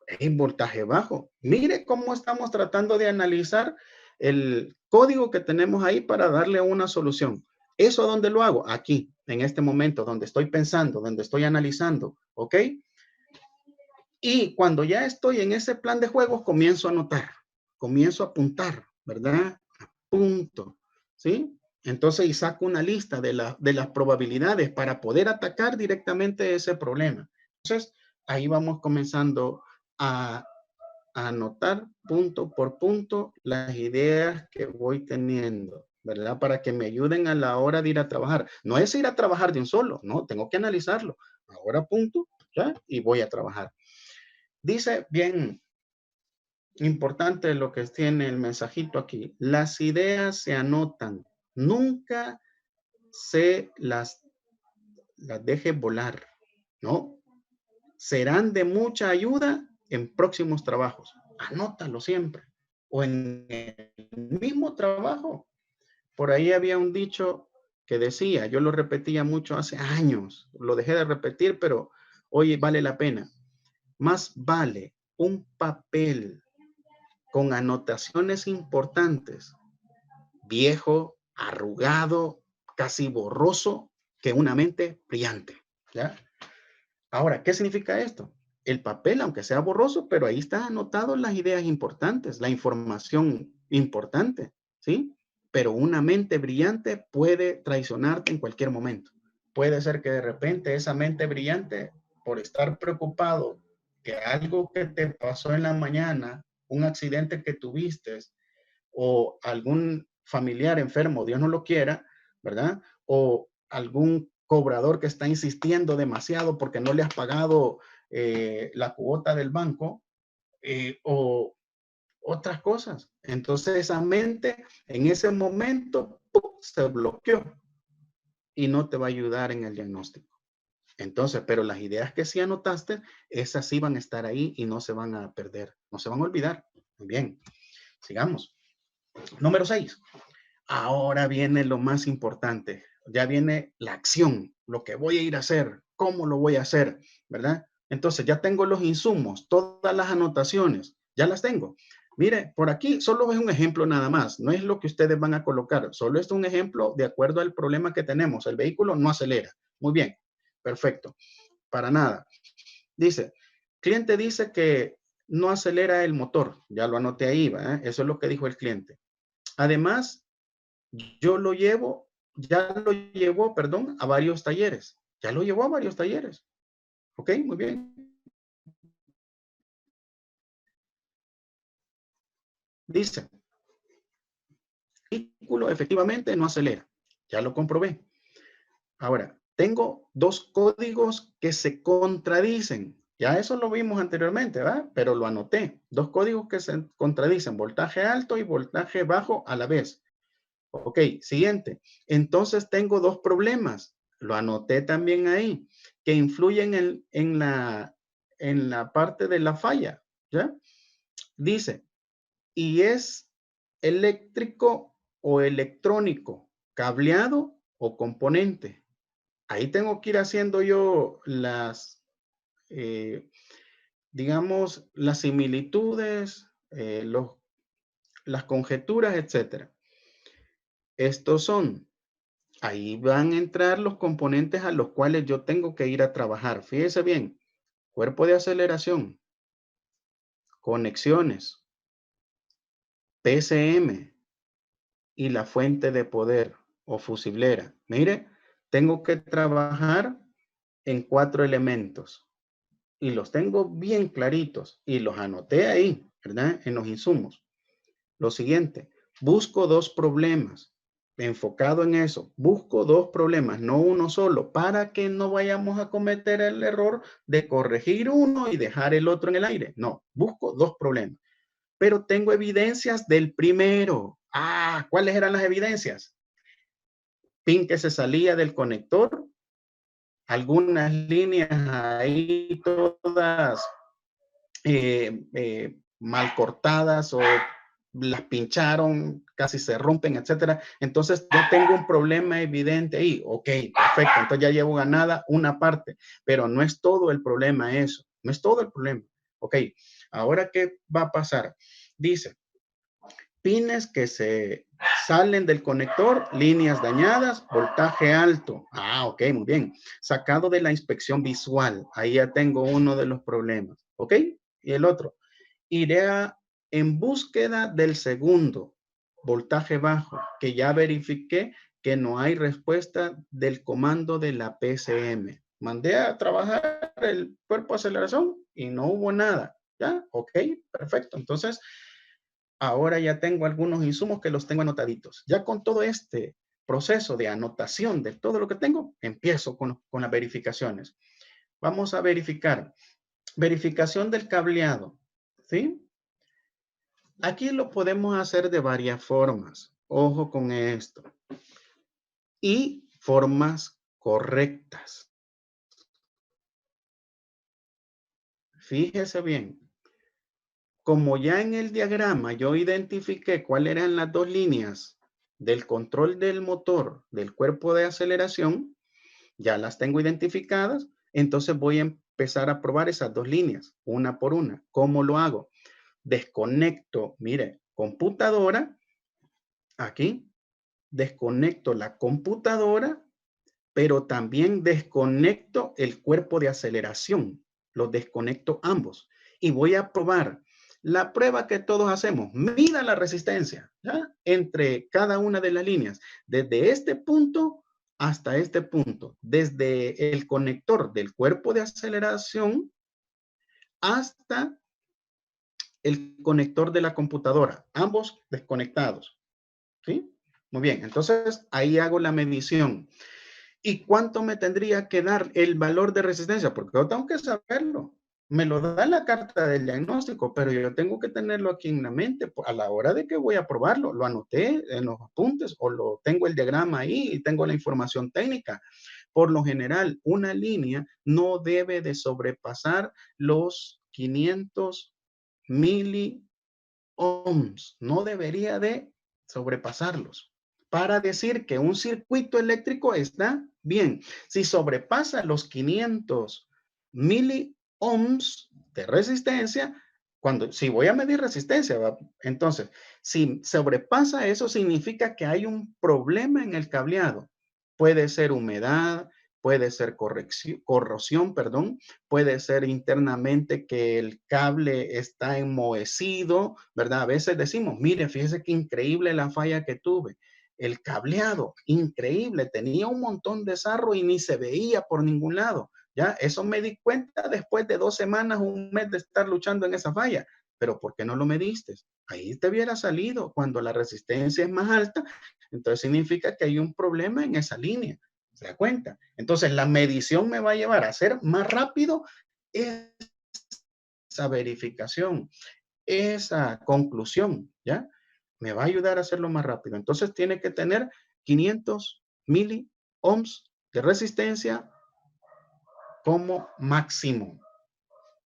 Es voltaje bajo. Mire cómo estamos tratando de analizar el código que tenemos ahí para darle una solución. ¿Eso dónde lo hago? Aquí, en este momento, donde estoy pensando, donde estoy analizando, ¿ok? Y cuando ya estoy en ese plan de juegos, comienzo a anotar, comienzo a apuntar, ¿verdad? Apunto, ¿sí? Entonces, y saco una lista de las probabilidades para poder atacar directamente ese problema. Entonces, ahí vamos comenzando a anotar punto por punto las ideas que voy teniendo, ¿verdad? Para que me ayuden a la hora de ir a trabajar. No es ir a trabajar de un solo, no, tengo que analizarlo. Ahora punto, ¿ya? Y voy a trabajar. Dice bien importante lo que tiene el mensajito aquí. Las ideas se anotan. Nunca se las deje volar, ¿no? Serán de mucha ayuda en próximos trabajos. Anótalo siempre. O en el mismo trabajo. Por ahí había un dicho que decía, yo lo repetía mucho hace años, lo dejé de repetir, pero hoy vale la pena. Más vale un papel con anotaciones importantes, viejo, arrugado, casi borroso, que una mente brillante, ¿ya? Ahora, ¿qué significa esto? El papel, aunque sea borroso, pero ahí están anotadas las ideas importantes, la información importante, ¿sí? Pero una mente brillante puede traicionarte en cualquier momento. Puede ser que de repente esa mente brillante, por estar preocupado que algo que te pasó en la mañana, un accidente que tuviste o algún familiar enfermo, Dios no lo quiera, ¿verdad? O algún cobrador que está insistiendo demasiado porque no le has pagado la cuota del banco o otras cosas. Entonces esa mente en ese momento ¡pum!, se bloqueó y no te va a ayudar en el diagnóstico. Entonces, pero las ideas que sí anotaste, esas sí van a estar ahí y no se van a perder, no se van a olvidar. Muy bien, sigamos. Número 6. Ahora viene lo más importante. Ya viene la acción, lo que voy a ir a hacer, cómo lo voy a hacer, ¿verdad? Entonces ya tengo los insumos, todas las anotaciones, ya las tengo. Mire, por aquí solo es un ejemplo nada más, no es lo que ustedes van a colocar, solo es un ejemplo de acuerdo al problema que tenemos. El vehículo no acelera. Muy bien, perfecto. Para nada. Dice, cliente dice que no acelera el motor. Ya lo anoté ahí, ¿verdad? Eso es lo que dijo el cliente. Además, yo lo llevo, ya lo llevó, perdón, a varios talleres. Ya lo llevó a varios talleres. Ok, muy bien. Dice, el vehículo efectivamente no acelera. Ya lo comprobé. Ahora, tengo dos códigos que se contradicen. Ya eso lo vimos anteriormente, ¿verdad? Pero lo anoté. Dos códigos que se contradicen, voltaje alto y voltaje bajo a la vez. Ok, siguiente. Entonces tengo dos problemas. Lo anoté también ahí, que influyen en la parte de la falla. ¿Ya? Dice, y es eléctrico o electrónico, cableado o componente. Ahí tengo que ir haciendo yo digamos, las similitudes, las conjeturas, etcétera. Estos son ahí van a entrar los componentes a los cuales yo tengo que ir a trabajar. Fíjese bien, cuerpo de aceleración, conexiones, PCM y la fuente de poder o fusiblera. Mire, tengo que trabajar en 4 elementos y los tengo bien claritos y los anoté ahí, ¿verdad? En los insumos. Lo siguiente, busco 2 problemas. Enfocado en eso, busco 2 problemas, no uno solo, para que no vayamos a cometer el error de corregir uno y dejar el otro en el aire. No, busco 2 problemas. Pero tengo evidencias del primero. Ah, ¿cuáles eran las evidencias? Pin que se salía del conector, algunas líneas ahí todas mal cortadas o las pincharon, casi se rompen, etcétera. Entonces, yo tengo un problema evidente ahí. Ok, perfecto. Entonces, ya llevo ganada una parte, pero no es todo el problema eso. No es todo el problema. Ok, ahora, ¿qué va a pasar? Dice, pines que se salen del conector, líneas dañadas, voltaje alto. Ah, ok, muy bien. Sacado de la inspección visual. Ahí ya tengo uno de los problemas. Ok, y el otro. Iré en búsqueda del segundo, voltaje bajo, que ya verifiqué que no hay respuesta del comando de la PCM. Mandé a trabajar el cuerpo de aceleración y no hubo nada. ¿Ya? Ok, perfecto. Entonces, ahora ya tengo algunos insumos que los tengo anotaditos. Ya con todo este proceso de anotación de todo lo que tengo, empiezo con las verificaciones. Vamos a verificar. Verificación del cableado. ¿Sí? Aquí lo podemos hacer de varias formas. Ojo con esto. Y formas correctas. Fíjese bien. Como ya en el diagrama yo identifiqué cuáles eran las 2 líneas del control del motor, del cuerpo de aceleración, ya las tengo identificadas, entonces voy a empezar a probar esas 2 líneas, una por una. ¿Cómo lo hago? Desconecto, mire, computadora, aquí, desconecto la computadora, pero también desconecto el cuerpo de aceleración. Los desconecto ambos. Y voy a probar la prueba que todos hacemos. Mida la resistencia, ¿ya? Entre cada una de las líneas. Desde este punto hasta este punto. Desde el conector del cuerpo de aceleración hasta el conector de la computadora. Ambos desconectados. ¿Sí? Muy bien. Entonces, ahí hago la medición. ¿Y cuánto me tendría que dar el valor de resistencia? Porque yo tengo que saberlo. Me lo da la carta del diagnóstico, pero yo tengo que tenerlo aquí en la mente a la hora de que voy a probarlo. Lo anoté en los apuntes o lo tengo el diagrama ahí y tengo la información técnica. Por lo general, una línea no debe de sobrepasar los 500 miliohms. No debería de sobrepasarlos para decir que un circuito eléctrico está bien. Si sobrepasa los 500 miliohms de resistencia, si voy a medir resistencia, entonces, si sobrepasa eso, significa que hay un problema en el cableado. Puede ser humedad, puede ser corrosión, perdón, puede ser internamente que el cable está enmohecido, ¿verdad? A veces decimos, mire, fíjese qué increíble la falla que tuve. El cableado, increíble, tenía un montón de sarro y ni se veía por ningún lado. Ya, eso me di cuenta después de 2 semanas, un mes de estar luchando en esa falla. Pero ¿por qué no lo mediste? Ahí te hubiera salido. Cuando la resistencia es más alta, entonces significa que hay un problema en esa línea. ¿Se da cuenta? Entonces la medición me va a llevar a hacer más rápido esa verificación, esa conclusión, ¿ya? Me va a ayudar a hacerlo más rápido. Entonces tiene que tener 500 miliohms de resistencia como máximo.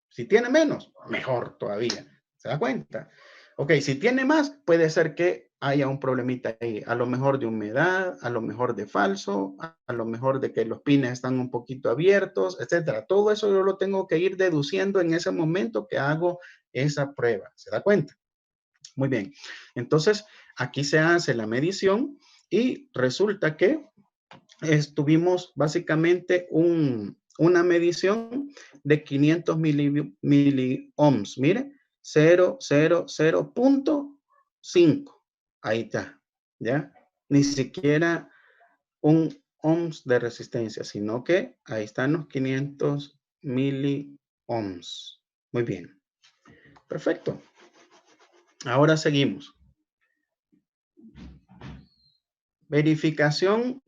Si tiene menos, mejor todavía. ¿Se da cuenta? Ok, si tiene más, puede ser que haya un problemita ahí. A lo mejor de humedad, a lo mejor de falso, a lo mejor de que los pines están un poquito abiertos, etcétera. Todo eso yo lo tengo que ir deduciendo en ese momento que hago esa prueba. ¿Se da cuenta? Muy bien. Entonces, aquí se hace la medición y resulta que tuvimos básicamente una medición de 500 miliohms. Mire, 0.5. Ahí está, ¿ya? Ni siquiera un ohms de resistencia, sino que ahí están los 500 miliohms. Muy bien. Perfecto. Ahora seguimos. Verificación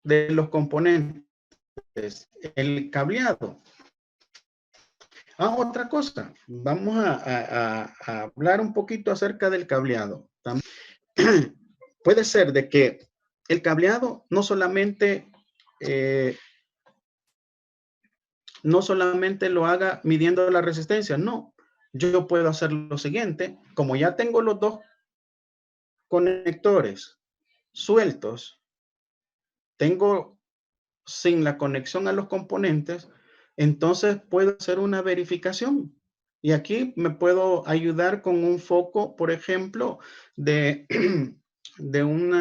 de los componentes. El cableado. Otra cosa. Vamos a hablar un poquito acerca del cableado. Puede ser de que el cableado no solamente lo haga midiendo la resistencia. No. Yo puedo hacer lo siguiente. Como ya tengo los dos conectores sueltos, tengo sin la conexión a los componentes, entonces puedo hacer una verificación. Y aquí me puedo ayudar con un foco, por ejemplo, de un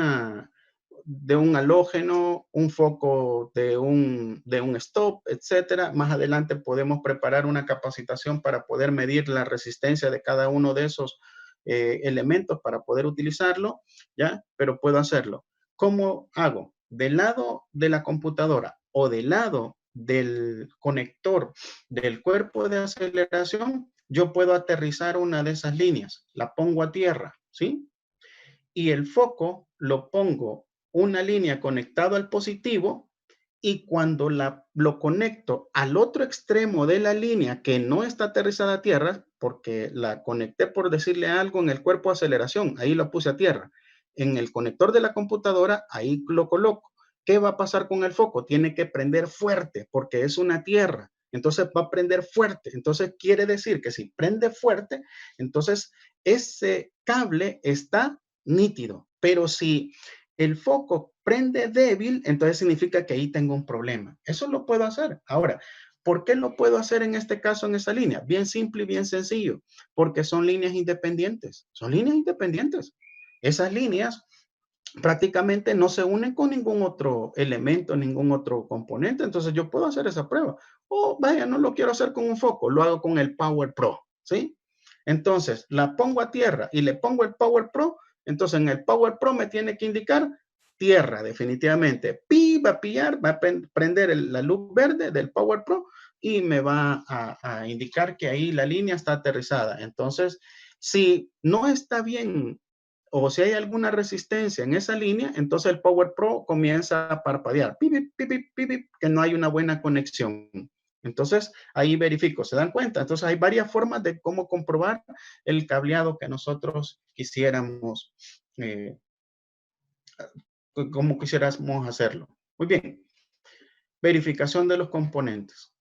halógeno, un foco de un stop, etcétera. Más adelante podemos preparar una capacitación para poder medir la resistencia de cada uno de esos elementos para poder utilizarlo, ¿ya? Pero puedo hacerlo. ¿Cómo hago? Del lado de la computadora o del lado del conector del cuerpo de aceleración, yo puedo aterrizar una de esas líneas. La pongo a tierra, ¿sí? Y el foco lo pongo una línea conectado al positivo, y cuando lo conecto al otro extremo de la línea que no está aterrizada a tierra, porque la conecté por decirle algo en el cuerpo de aceleración, ahí lo puse a tierra. En el conector de la computadora, ahí lo coloco. ¿Qué va a pasar con el foco? Tiene que prender fuerte porque es una tierra. Entonces va a prender fuerte. Entonces quiere decir que si prende fuerte, entonces ese cable está nítido. Pero si el foco prende débil, entonces significa que ahí tengo un problema. Eso lo puedo hacer. Ahora, ¿por qué lo puedo hacer en este caso en esa línea? Bien simple y bien sencillo. Porque son líneas independientes. Son líneas independientes. Esas líneas prácticamente no se unen con ningún otro elemento, ningún otro componente. Entonces yo puedo hacer esa prueba. O vaya, no lo quiero hacer con un foco, lo hago con el Power Pro, ¿sí? Entonces la pongo a tierra y le pongo el Power Pro. Entonces en el Power Pro me tiene que indicar tierra, definitivamente. Va a pillar, va a prender la luz verde del Power Pro y me va a indicar que ahí la línea está aterrizada. Entonces, si no está bien o si hay alguna resistencia en esa línea, entonces el Power Pro comienza a parpadear, pip, pip, pip, pip, que no hay una buena conexión. Entonces ahí verifico, ¿se dan cuenta? Entonces hay varias formas de cómo comprobar el cableado que nosotros quisiéramos, cómo quisiéramos hacerlo. Muy bien, verificación de los componentes.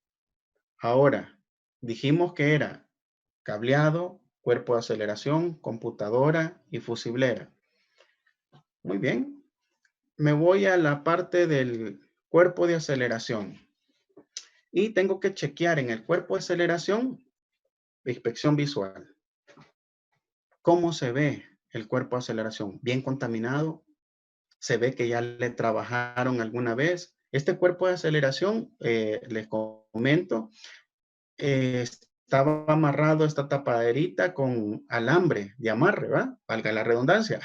Ahora, dijimos que era cableado, cuerpo de aceleración, computadora y fusiblera. Muy bien. Me voy a la parte del cuerpo de aceleración. Y tengo que chequear en el cuerpo de aceleración, inspección visual. ¿Cómo se ve el cuerpo de aceleración? ¿Bien contaminado? ¿Se ve que ya le trabajaron alguna vez? Este cuerpo de aceleración, les comento, estaba amarrado esta tapaderita con alambre de amarre, ¿va? Valga la redundancia.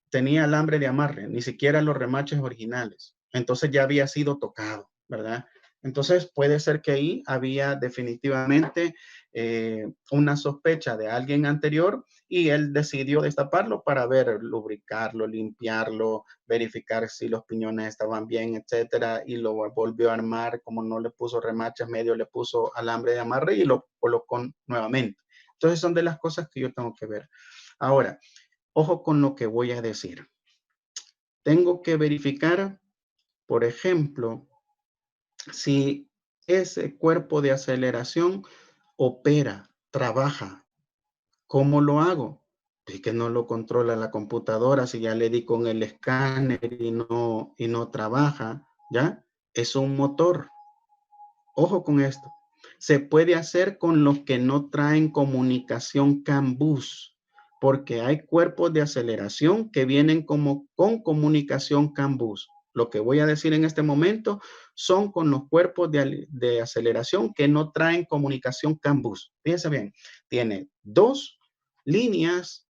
Tenía alambre de amarre, ni siquiera los remaches originales. Entonces ya había sido tocado, ¿verdad? Entonces puede ser que ahí había definitivamente una sospecha de alguien anterior y él decidió destaparlo para ver, lubricarlo, limpiarlo, verificar si los piñones estaban bien, etcétera, y lo volvió a armar. Como no le puso remaches, medio le puso alambre de amarre y lo colocó nuevamente. Entonces son de las cosas que yo tengo que ver. Ahora, ojo con lo que voy a decir. Tengo que verificar, por ejemplo, si ese cuerpo de aceleración opera, trabaja. ¿Cómo lo hago? Es que no lo controla la computadora. Si ya le di con el escáner y no trabaja, ¿ya? Es un motor. Ojo con esto. Se puede hacer con los que no traen comunicación CAN bus, porque hay cuerpos de aceleración que vienen como con comunicación CAN bus. lo que voy a decir en este momento, son con los cuerpos de aceleración que no traen comunicación CAN bus. Fíjense bien, tiene dos líneas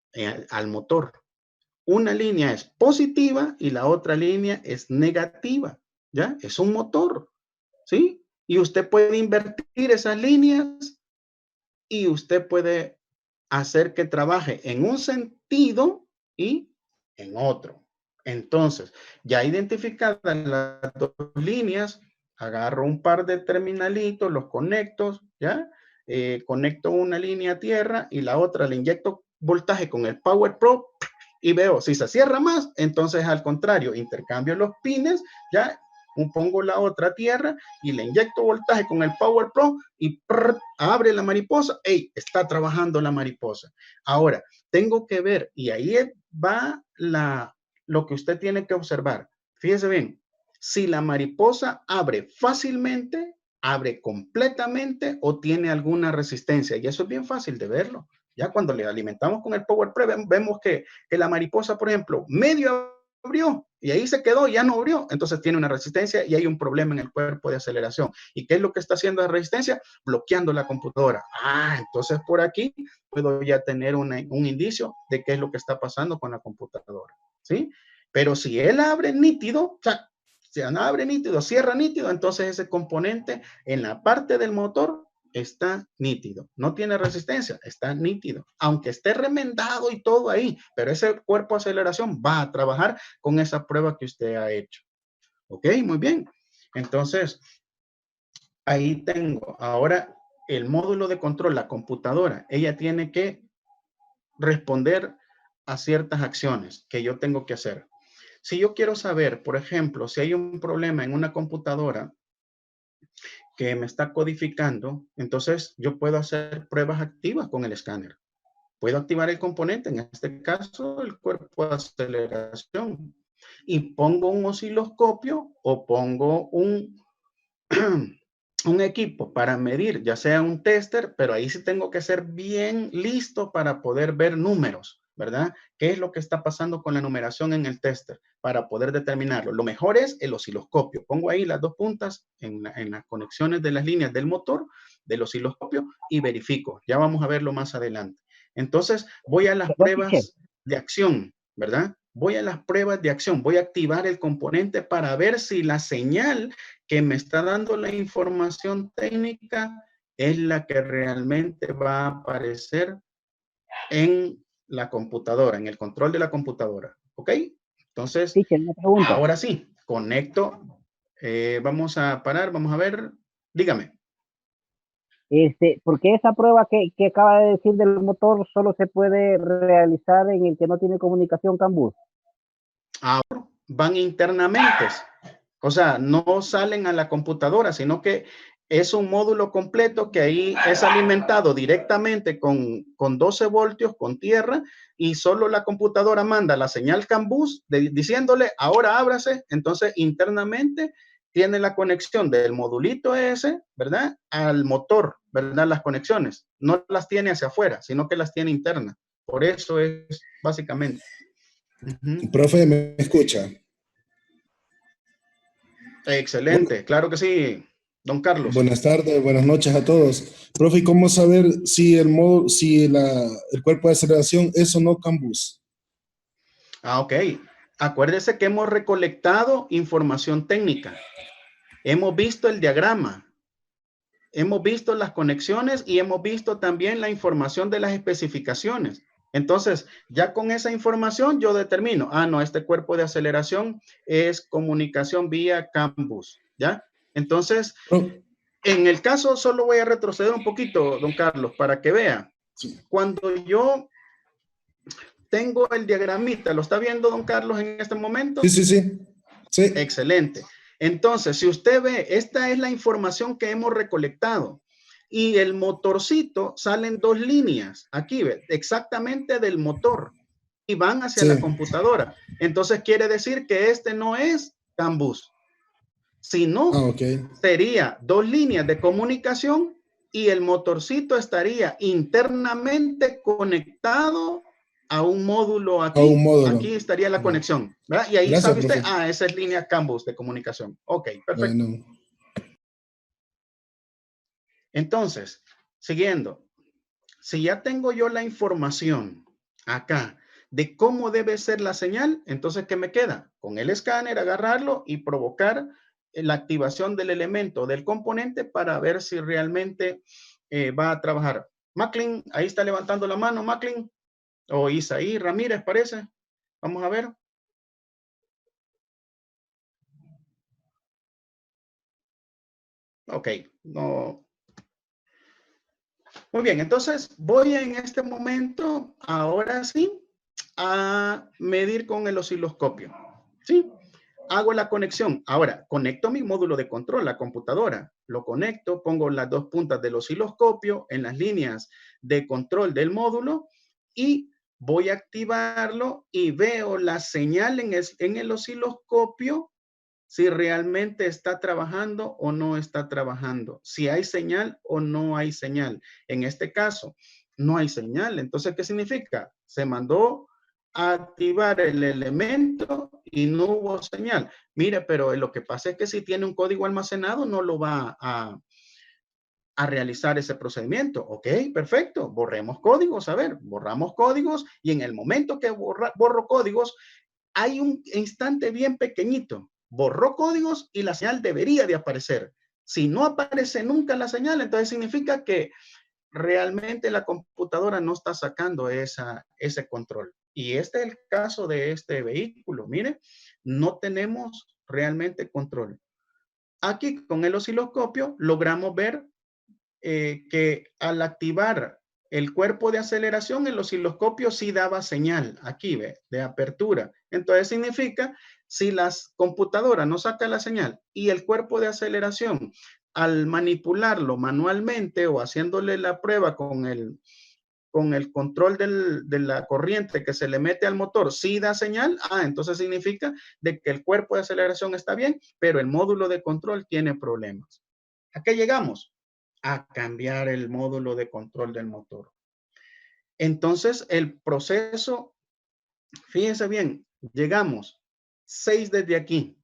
al motor. Una línea es positiva y la otra línea es negativa, ¿ya? Es un motor, ¿sí? Y usted puede invertir esas líneas y usted puede hacer que trabaje en un sentido y en otro. Entonces, ya identificadas las dos líneas, agarro un par de terminalitos, los conecto, ¿ya? Conecto una línea a tierra y la otra le inyecto voltaje con el Power Pro y veo si se cierra más, entonces al contrario, intercambio los pines, ¿ya? Pongo la otra tierra y le inyecto voltaje con el Power Pro y abre la mariposa. ¡Ey! Está trabajando la mariposa. Ahora, tengo que ver, y ahí va lo que usted tiene que observar. Fíjese bien, si la mariposa abre fácilmente, abre completamente o tiene alguna resistencia. Y eso es bien fácil de verlo. Ya cuando le alimentamos con el Power Pro, vemos que la mariposa, por ejemplo, medio abrió y ahí se quedó, ya no abrió, entonces tiene una resistencia y hay un problema en el cuerpo de aceleración. ¿Y qué es lo que está haciendo la resistencia? Bloqueando la computadora. Entonces por aquí puedo ya tener un indicio de qué es lo que está pasando con la computadora, ¿sí? Pero si él abre nítido, o sea, si abre nítido, cierra nítido, entonces ese componente en la parte del motor está nítido, no tiene resistencia, está nítido, aunque esté remendado y todo ahí, pero ese cuerpo de aceleración va a trabajar con esa prueba que usted ha hecho. Ok, muy bien. Entonces, ahí tengo. Ahora, el módulo de control, la computadora, ella tiene que responder a ciertas acciones que yo tengo que hacer. Si yo quiero saber, por ejemplo, si hay un problema en una computadora que me está codificando, entonces yo puedo hacer pruebas activas con el escáner. Puedo activar el componente, en este caso el cuerpo de aceleración, y pongo un osciloscopio o pongo un equipo para medir, ya sea un tester, pero ahí sí tengo que ser bien listo para poder ver números, ¿verdad? ¿Qué es lo que está pasando con la numeración en el tester para poder determinarlo? Lo mejor es el osciloscopio. Pongo ahí las dos puntas en las conexiones de las líneas del motor, del osciloscopio, y verifico. Ya vamos a verlo más adelante. Entonces, voy a las pruebas de acción, ¿verdad? Voy a las pruebas de acción. Voy a activar el componente para ver si la señal que me está dando la información técnica es la que realmente va a aparecer en la computadora, en el control de la computadora. ¿Ok? Entonces, ahora sí, conecto. Vamos a parar, vamos a ver. Dígame. ¿Por qué esa prueba que acaba de decir del motor solo se puede realizar en el que no tiene comunicación CAN bus? Ahora van internamente. O sea, no salen a la computadora, sino que es un módulo completo que ahí es alimentado directamente con 12 voltios, con tierra, y solo la computadora manda la señal CAN bus diciéndole, ahora ábrase. Entonces, internamente tiene la conexión del modulito ese, ¿verdad? Al motor, ¿verdad? Las conexiones. No las tiene hacia afuera, sino que las tiene internas. Por eso es básicamente. Profe, ¿me escucha? Excelente, claro que sí, don Carlos. Buenas tardes, buenas noches a todos. Profe, ¿y cómo saber si el cuerpo de aceleración es o no CAN bus? Ok. Acuérdese que hemos recolectado información técnica. Hemos visto el diagrama. Hemos visto las conexiones y hemos visto también la información de las especificaciones. Entonces, ya con esa información yo determino, no, este cuerpo de aceleración es comunicación vía CAN bus, ¿ya? Entonces, en el caso, solo voy a retroceder un poquito, don Carlos, para que vea. Cuando yo tengo el diagramita, ¿lo está viendo, don Carlos, en este momento? Sí. Excelente. Entonces, si usted ve, esta es la información que hemos recolectado. Y el motorcito salen dos líneas, aquí ve, exactamente del motor, y van hacia la computadora. Entonces quiere decir que este no es CAN bus, sino sería dos líneas de comunicación y el motorcito estaría internamente conectado a un módulo aquí. A un módulo. Aquí estaría la conexión, ¿verdad? Y ahí Gracias, sabe usted, profe. esa es línea CAN-bus de comunicación. Ok, perfecto. Bueno. Entonces, siguiendo, si ya tengo yo la información acá de cómo debe ser la señal, entonces, ¿qué me queda? Con el escáner, agarrarlo y provocar la activación del elemento, del componente, para ver si realmente va a trabajar. Macklin, ahí está levantando la mano, Macklin, o Isaí Ramírez, parece. Vamos a ver. Ok, no. Muy bien, entonces voy en este momento, ahora sí, a medir con el osciloscopio. ¿Sí? Hago la conexión. Ahora, conecto mi módulo de control, la computadora. Lo conecto, pongo las dos puntas del osciloscopio en las líneas de control del módulo y voy a activarlo y veo la señal en el osciloscopio si realmente está trabajando o no está trabajando, si hay señal o no hay señal. En este caso, no hay señal. Entonces, ¿qué significa? Se mandó a activar el elemento y no hubo señal. Mire, pero lo que pasa es que si tiene un código almacenado, no lo va a realizar ese procedimiento. Ok, perfecto. Borremos códigos. A ver, borramos códigos y en el momento que borro códigos, hay un instante bien pequeñito. Borró códigos y la señal debería de aparecer. Si no aparece nunca la señal, entonces significa que realmente la computadora no está sacando ese control. Y este es el caso de este vehículo. Mire, no tenemos realmente control. Aquí con el osciloscopio logramos ver que al activar el cuerpo de aceleración, el osciloscopio sí daba señal, aquí ve, de apertura. Entonces significa, si las computadoras no sacan la señal y el cuerpo de aceleración, al manipularlo manualmente o haciéndole la prueba con el control de la corriente que se le mete al motor, sí da señal, entonces significa de que el cuerpo de aceleración está bien, pero el módulo de control tiene problemas. ¿A qué llegamos? A cambiar el módulo de control del motor. Entonces, el proceso, fíjense bien, llegamos 6 desde aquí.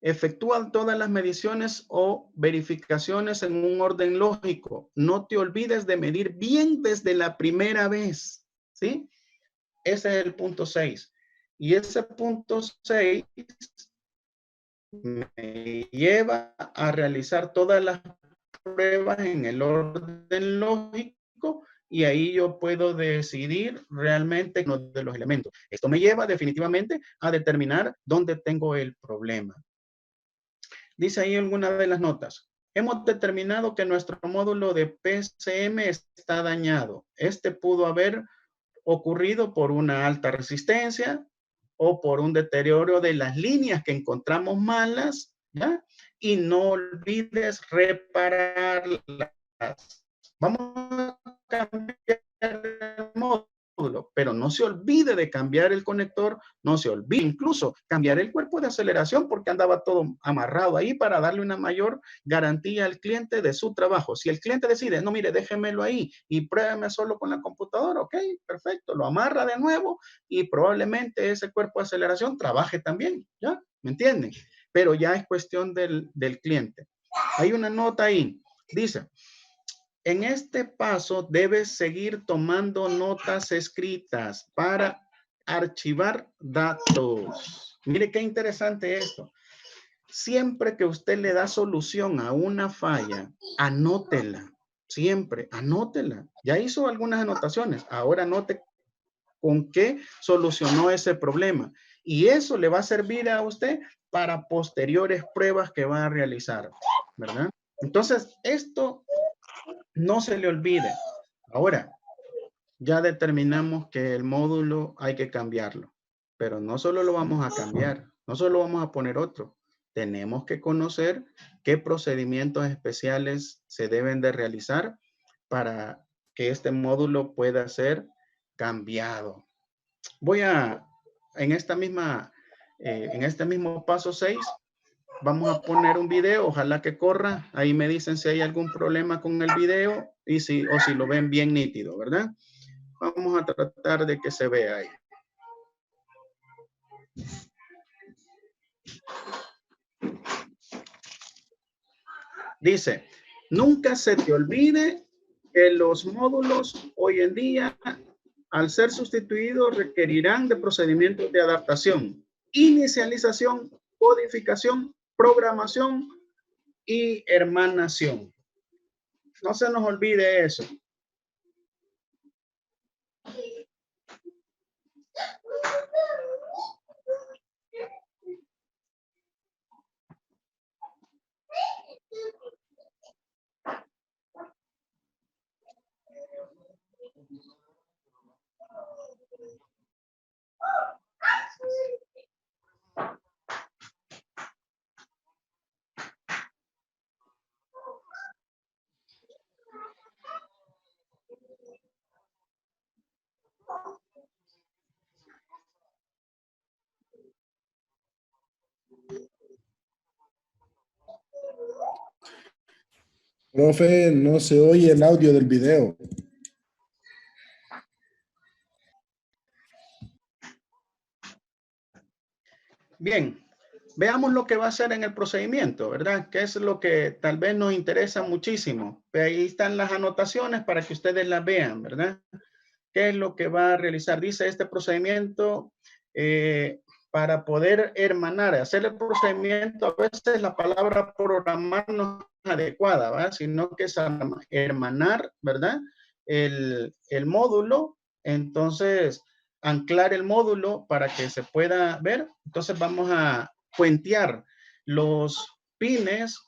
Efectúan todas las mediciones o verificaciones en un orden lógico. No te olvides de medir bien desde la primera vez, ¿sí? Ese es el punto 6. Y ese punto 6 me lleva a realizar todas las pruebas en el orden lógico y ahí yo puedo decidir realmente uno de los elementos. Esto me lleva definitivamente a determinar dónde tengo el problema. Dice ahí alguna de las notas. Hemos determinado que nuestro módulo de PCM está dañado. Este pudo haber ocurrido por una alta resistencia o por un deterioro de las líneas que encontramos malas, ¿ya? Y no olvides repararlas. Vamos a cambiar el módulo, pero no se olvide de cambiar el conector, no se olvide incluso cambiar el cuerpo de aceleración porque andaba todo amarrado ahí para darle una mayor garantía al cliente de su trabajo. Si el cliente decide, no, mire, déjemelo ahí y pruébeme solo con la computadora, ok, perfecto, lo amarra de nuevo y probablemente ese cuerpo de aceleración trabaje también, ¿ya? ¿Me entienden? Pero ya es cuestión del cliente. Hay una nota ahí, dice, en este paso debes seguir tomando notas escritas para archivar datos. Mire qué interesante esto. Siempre que usted le da solución a una falla, anótela. Siempre, anótela. Ya hizo algunas anotaciones. Ahora anote con qué solucionó ese problema. Y eso le va a servir a usted para posteriores pruebas que va a realizar, ¿verdad? Entonces, esto no se le olvide. Ahora, ya determinamos que el módulo hay que cambiarlo, pero no solo lo vamos a cambiar, no solo vamos a poner otro. Tenemos que conocer qué procedimientos especiales se deben de realizar para que este módulo pueda ser cambiado. Voy a, en este mismo paso 6, vamos a poner un video, ojalá que corra. Ahí me dicen si hay algún problema con el video o si lo ven bien nítido, ¿verdad? Vamos a tratar de que se vea ahí. Dice, nunca se te olvide que los módulos hoy en día, al ser sustituidos, requerirán de procedimientos de adaptación, inicialización, codificación, programación y hermanación. No se nos olvide eso. Profe, no se oye el audio del video. Bien, veamos lo que va a hacer en el procedimiento, ¿verdad? Que es lo que tal vez nos interesa muchísimo. Ahí están las anotaciones para que ustedes las vean, ¿verdad? ¿Qué es lo que va a realizar? Dice este procedimiento para poder hermanar, hacer el procedimiento. A veces la palabra programar no es adecuada, ¿verdad? Sino que es hermanar, ¿verdad? El módulo. Entonces, anclar el módulo para que se pueda ver. Entonces vamos a puentear los pines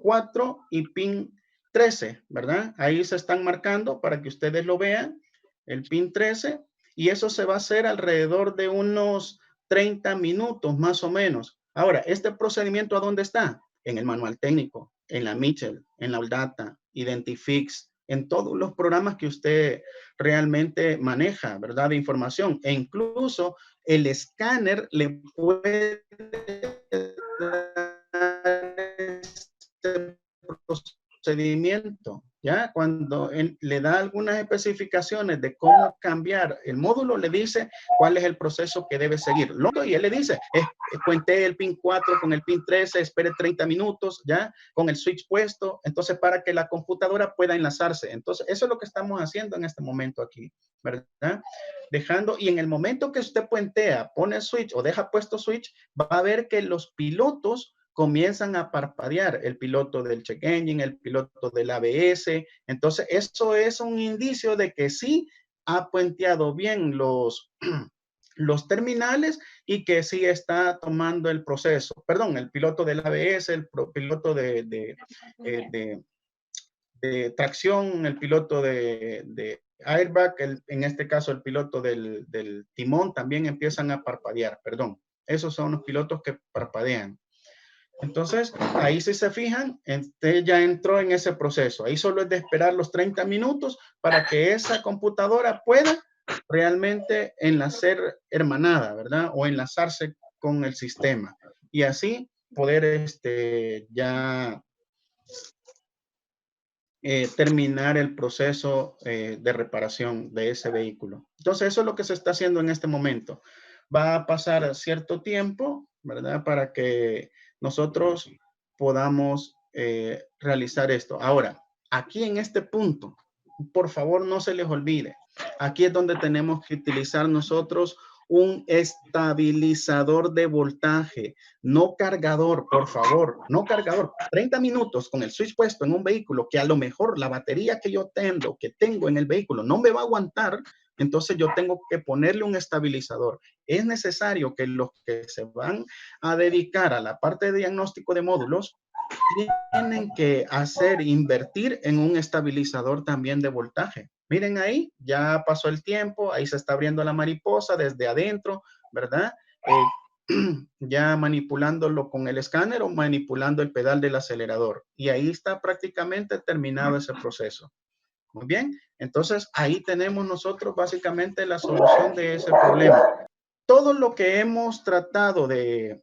4 y pin 13, ¿verdad? Ahí se están marcando para que ustedes lo vean, el pin 13, y eso se va a hacer alrededor de unos 30 minutos más o menos. Ahora, este procedimiento, ¿a dónde está? En el manual técnico, en la Mitchell, en la ALLDATA, Identifix, en todos los programas que usted realmente maneja, ¿verdad? De información. E incluso el escáner le puede dar este procedimiento, ¿ya? Cuando le da algunas especificaciones de cómo cambiar el módulo, le dice cuál es el proceso que debe seguir. Y él le dice, puentee el pin 4 con el pin 13, espere 30 minutos, ¿ya? Con el switch puesto, entonces para que la computadora pueda enlazarse. Entonces, eso es lo que estamos haciendo en este momento aquí, ¿verdad? Dejando, y en el momento que usted puentea, pone switch o deja puesto switch, va a ver que los pilotos comienzan a parpadear, el piloto del check engine, el piloto del ABS. Entonces, eso es un indicio de que sí ha puenteado bien los terminales y que sí está tomando el proceso. Perdón, el piloto del ABS, el piloto de tracción, el piloto de airbag, en este caso el piloto del timón también empiezan a parpadear, perdón. Esos son los pilotos que parpadean. Entonces, ahí si se fijan, usted ya entró en ese proceso. Ahí solo es de esperar los 30 minutos para que esa computadora pueda realmente enlazar hermanada, ¿verdad? O enlazarse con el sistema. Y así poder ya terminar el proceso de reparación de ese vehículo. Entonces, eso es lo que se está haciendo en este momento. Va a pasar cierto tiempo, ¿verdad? Para que nosotros podamos realizar esto. Ahora, aquí en este punto, por favor, no se les olvide. Aquí es donde tenemos que utilizar nosotros un estabilizador de voltaje, no cargador, por favor, no cargador. 30 minutos con el switch puesto en un vehículo que a lo mejor la batería que yo tengo en el vehículo no me va a aguantar, entonces yo tengo que ponerle un estabilizador. Es necesario que los que se van a dedicar a la parte de diagnóstico de módulos tienen que invertir en un estabilizador también de voltaje. Miren ahí, ya pasó el tiempo, ahí se está abriendo la mariposa desde adentro, ¿verdad? Ya manipulándolo con el escáner o manipulando el pedal del acelerador. Y ahí está prácticamente terminado ese proceso. Muy bien, entonces ahí tenemos nosotros básicamente la solución de ese problema. Todo lo que hemos tratado de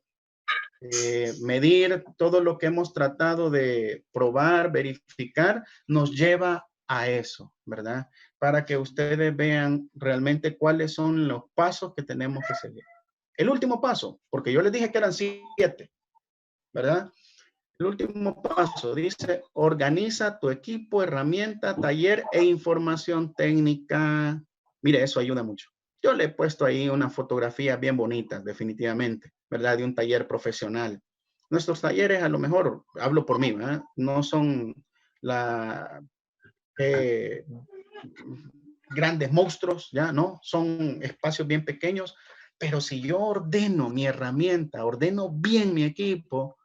medir, todo lo que hemos tratado de probar, verificar, nos lleva a eso, ¿verdad? Para que ustedes vean realmente cuáles son los pasos que tenemos que seguir. El último paso, porque yo les dije que eran 7, ¿verdad? El último paso dice, organiza tu equipo, herramienta, taller e información técnica. Mire, eso ayuda mucho. Yo le he puesto ahí una fotografía bien bonita, definitivamente, ¿verdad? De un taller profesional. Nuestros talleres, a lo mejor, hablo por mí, ¿verdad? No son grandes monstruos, ya, ¿no? Son espacios bien pequeños, pero si yo ordeno mi herramienta, ordeno bien mi equipo,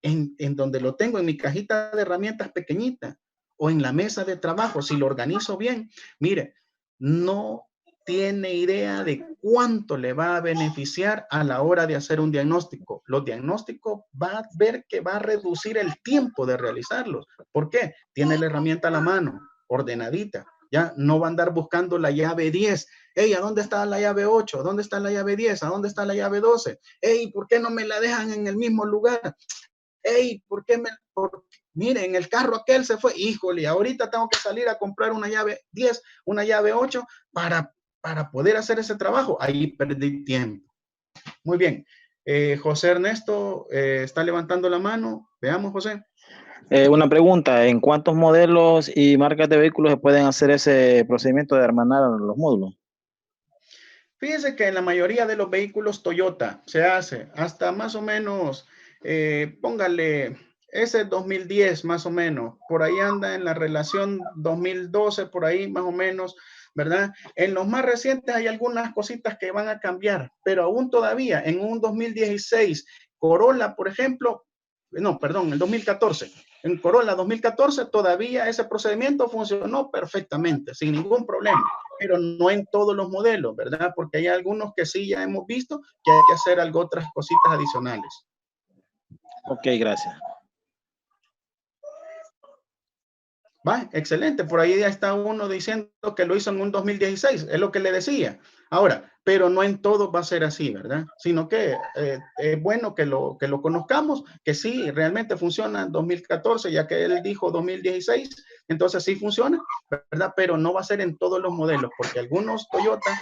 en donde lo tengo en mi cajita de herramientas pequeñita o en la mesa de trabajo, si lo organizo bien, mire, no tiene idea de cuánto le va a beneficiar a la hora de hacer un diagnóstico. Los diagnósticos va a ver que va a reducir el tiempo de realizarlos. ¿Por qué? Tiene la herramienta a la mano, ordenadita. Ya no va a andar buscando la llave 10. Hey, ¿a dónde está la llave 8? ¿Dónde está la llave 10? ¿A dónde está la llave 12? Hey, ¿por qué no me la dejan en el mismo lugar? Hey, ¿por qué mire, en el carro aquel se fue? Híjole, ahorita tengo que salir a comprar una llave 10, una llave 8 para poder hacer ese trabajo. Ahí perdí tiempo. Muy bien. José Ernesto está levantando la mano. Veamos, José. Una pregunta, ¿en cuántos modelos y marcas de vehículos se pueden hacer ese procedimiento de hermanar los módulos? Fíjense que en la mayoría de los vehículos Toyota se hace hasta más o menos, póngale ese 2010 más o menos, por ahí anda en la relación 2012, por ahí más o menos, ¿verdad? En los más recientes hay algunas cositas que van a cambiar, pero aún todavía en un 2016, Corolla, por ejemplo, no, perdón, el 2014, en Corolla 2014 todavía ese procedimiento funcionó perfectamente, sin ningún problema, pero no en todos los modelos, ¿verdad? Porque hay algunos que sí ya hemos visto que hay que hacer otras cositas adicionales. Ok, gracias. Va, excelente. Por ahí ya está uno diciendo que lo hizo en un 2016. Es lo que le decía. Ahora, pero no en todo va a ser así, ¿verdad? Sino que es bueno que lo conozcamos, que sí, realmente funciona en 2014, ya que él dijo 2016, entonces sí funciona, ¿verdad? Pero no va a ser en todos los modelos, porque algunos Toyota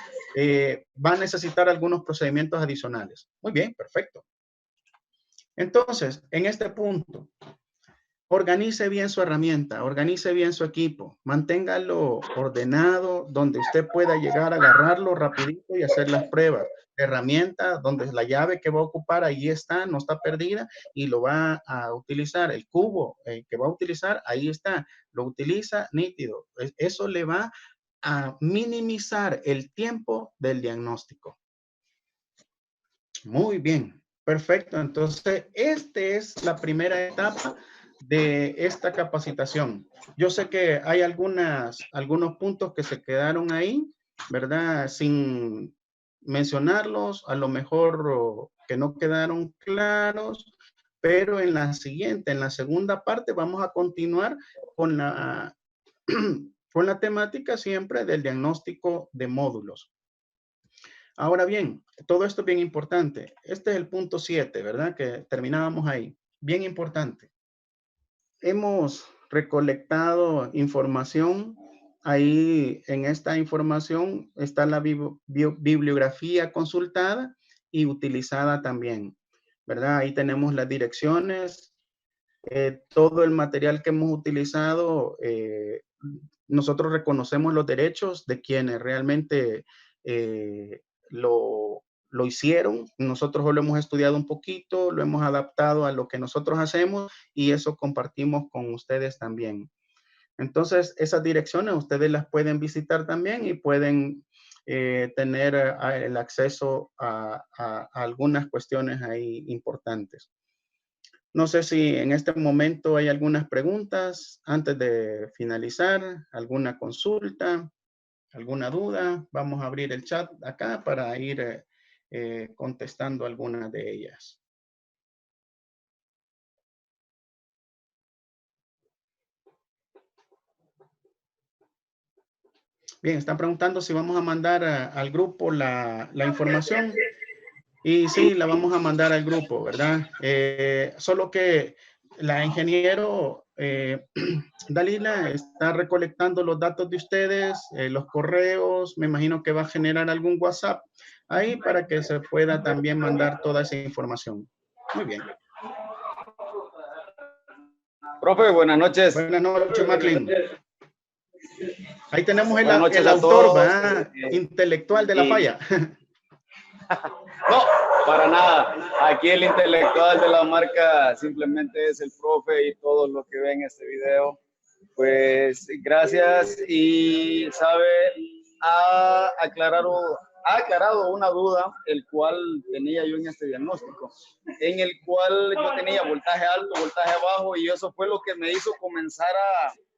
van a necesitar algunos procedimientos adicionales. Muy bien, perfecto. Entonces, en este punto, organice bien su herramienta, organice bien su equipo, manténgalo ordenado donde usted pueda llegar a agarrarlo rapidito y hacer las pruebas. Herramienta donde la llave que va a ocupar ahí está, no está perdida y lo va a utilizar. El cubo que va a utilizar, ahí está, lo utiliza nítido. Eso le va a minimizar el tiempo del diagnóstico. Muy bien, perfecto. Entonces, esta es la primera etapa de esta capacitación. Yo sé que hay algunos puntos que se quedaron ahí, ¿verdad? Sin mencionarlos, a lo mejor que no quedaron claros, pero en la segunda parte vamos a continuar con con la temática siempre del diagnóstico de módulos. Ahora bien, todo esto es bien importante. Este es el punto 7, ¿verdad? Que terminábamos ahí. Bien importante. Hemos recolectado información. Ahí en esta información está la bibliografía consultada y utilizada también, ¿verdad? Ahí tenemos las direcciones, todo el material que hemos utilizado. Nosotros reconocemos los derechos de quienes realmente lo hicieron. Nosotros lo hemos estudiado un poquito, lo hemos adaptado a lo que nosotros hacemos y eso compartimos con ustedes también. Entonces, esas direcciones ustedes las pueden visitar también y pueden tener el acceso a algunas cuestiones ahí importantes. No sé si en este momento hay algunas preguntas antes de finalizar, alguna consulta, alguna duda. Vamos a abrir el chat acá para ir contestando algunas de ellas. Bien, están preguntando si vamos a mandar al grupo la información. Y sí, la vamos a mandar al grupo, ¿verdad? Solo que la ingeniero Dalila está recolectando los datos de ustedes, los correos, me imagino que va a generar algún WhatsApp ahí para que se pueda también mandar toda esa información. Muy bien. Profe, buenas noches. Buenas noches, Macklin. Ahí tenemos el a autor, todos. ¿verdad? Intelectual de la falla. No, para nada. Aquí el intelectual de la marca simplemente es el profe y todos los que ven este video. Pues gracias y sabe, ha aclarado una duda, el cual tenía yo en este diagnóstico, en el cual yo tenía voltaje alto, voltaje bajo, y eso fue lo que me hizo comenzar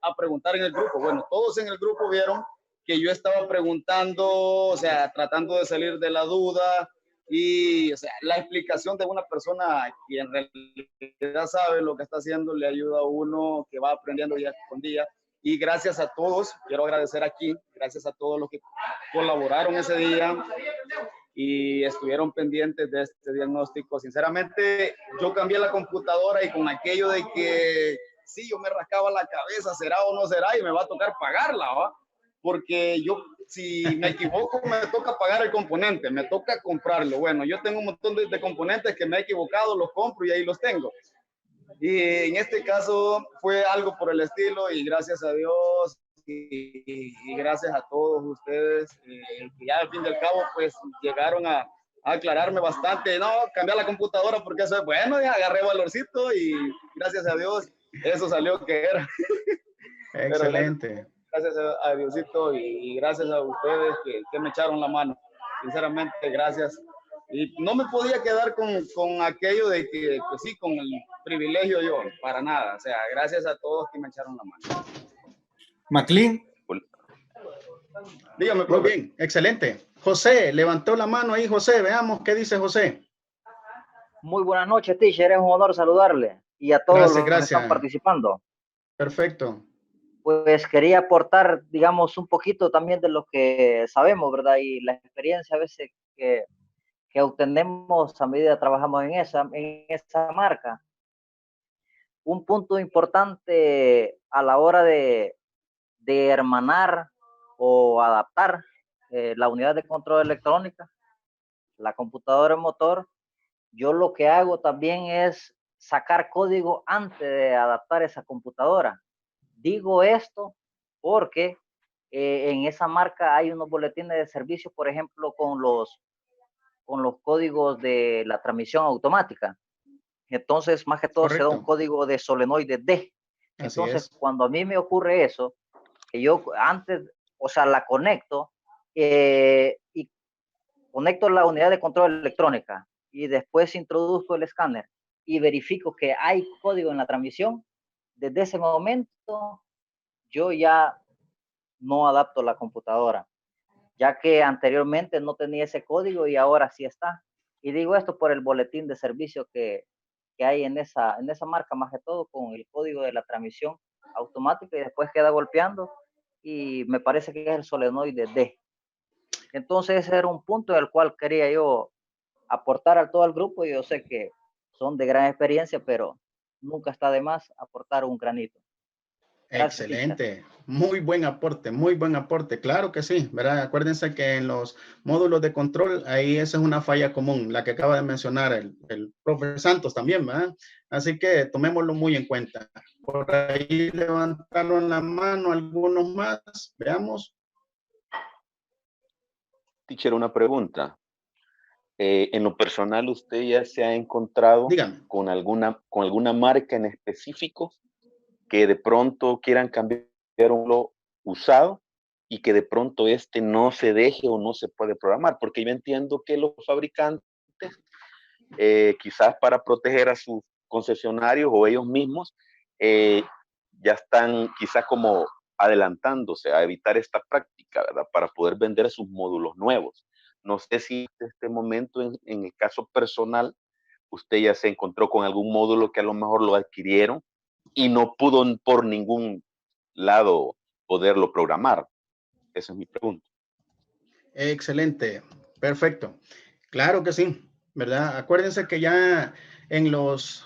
a preguntar en el grupo. Bueno, todos en el grupo vieron que yo estaba preguntando, o sea, tratando de salir de la duda, y o sea, la explicación de una persona que en realidad sabe lo que está haciendo le ayuda a uno, que va aprendiendo día con día. Y gracias a todos, quiero agradecer aquí, gracias a todos los que colaboraron ese día y estuvieron pendientes de este diagnóstico. Sinceramente, yo cambié la computadora y con aquello de que sí, yo me rascaba la cabeza, será o no será, y me va a tocar pagarla, ¿va? Porque yo, si me equivoco, me toca pagar el componente, me toca comprarlo. Bueno, yo tengo un montón de componentes que me he equivocado, los compro y ahí los tengo. Y en este caso fue algo por el estilo, y gracias a Dios y gracias a todos ustedes, que ya al fin y al cabo pues llegaron a aclararme bastante. No, cambiar la computadora porque eso es bueno, ya agarré valorcito y gracias a Dios eso salió que era. Excelente. Gracias a Diosito y gracias a ustedes que me echaron la mano. Sinceramente, gracias. Y no me podía quedar con aquello de que, pues sí, con el privilegio yo, para nada. O sea, gracias a todos que me echaron la mano. Macklin. Dígame, muy bien, excelente. José, levantó la mano ahí, José. Veamos qué dice José. Muy buenas noches, teacher. Es un honor saludarle y a todos los que están participando. Perfecto. Pues quería aportar, digamos, un poquito también de lo que sabemos, ¿verdad? Y la experiencia a veces que obtenemos a medida que trabajamos en esa marca. Un punto importante a la hora de hermanar o adaptar la unidad de control electrónica, la computadora motor, yo lo que hago también es sacar código antes de adaptar esa computadora. Digo esto porque en esa marca hay unos boletines de servicio, por ejemplo, con los códigos de la transmisión automática. Entonces, más que todo, se da un código de solenoide D. Entonces, cuando a mí me ocurre eso, que yo antes, o sea, la conecto y conecto la unidad de control electrónica y después introduzco el escáner y verifico que hay código en la transmisión, desde ese momento yo ya no adapto la computadora, ya que anteriormente no tenía ese código y ahora sí está. Y digo esto por el boletín de servicio que hay en esa marca, más que todo con el código de la transmisión automática, y después queda golpeando y me parece que es el solenoide D. Entonces ese era un punto del cual quería yo aportar a todo el grupo. Yo sé que son de gran experiencia, pero nunca está de más aportar un granito. Gracias, excelente, teacher. muy buen aporte, claro que sí, ¿verdad? Acuérdense que en los módulos de control, ahí esa es una falla común, la que acaba de mencionar el profe Santos también, ¿verdad? Así que tomémoslo muy en cuenta. Por ahí levantaron la mano algunos más, veamos. Teacher, una pregunta. En lo personal, ¿usted ya se ha encontrado con alguna marca en específico que de pronto quieran cambiar un usado y que de pronto no se deje o no se puede programar? Porque yo entiendo que los fabricantes, quizás para proteger a sus concesionarios o ellos mismos, ya están quizás como adelantándose a evitar esta práctica, ¿verdad? Para poder vender sus módulos nuevos. No sé si en este momento, en el caso personal, usted ya se encontró con algún módulo que a lo mejor lo adquirieron y no pudo por ningún lado poderlo programar. Esa es mi pregunta. Excelente, perfecto. Claro que sí, ¿verdad? Acuérdense que ya en los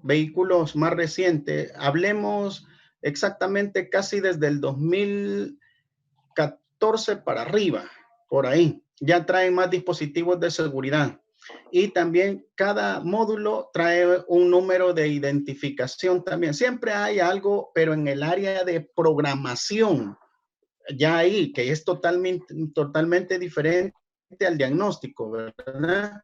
vehículos más recientes, hablemos exactamente casi desde el 2014 para arriba, por ahí, ya traen más dispositivos de seguridad. Y también cada módulo trae un número de identificación también. Siempre hay algo, pero en el área de programación, ya ahí, que es totalmente diferente al diagnóstico, ¿verdad?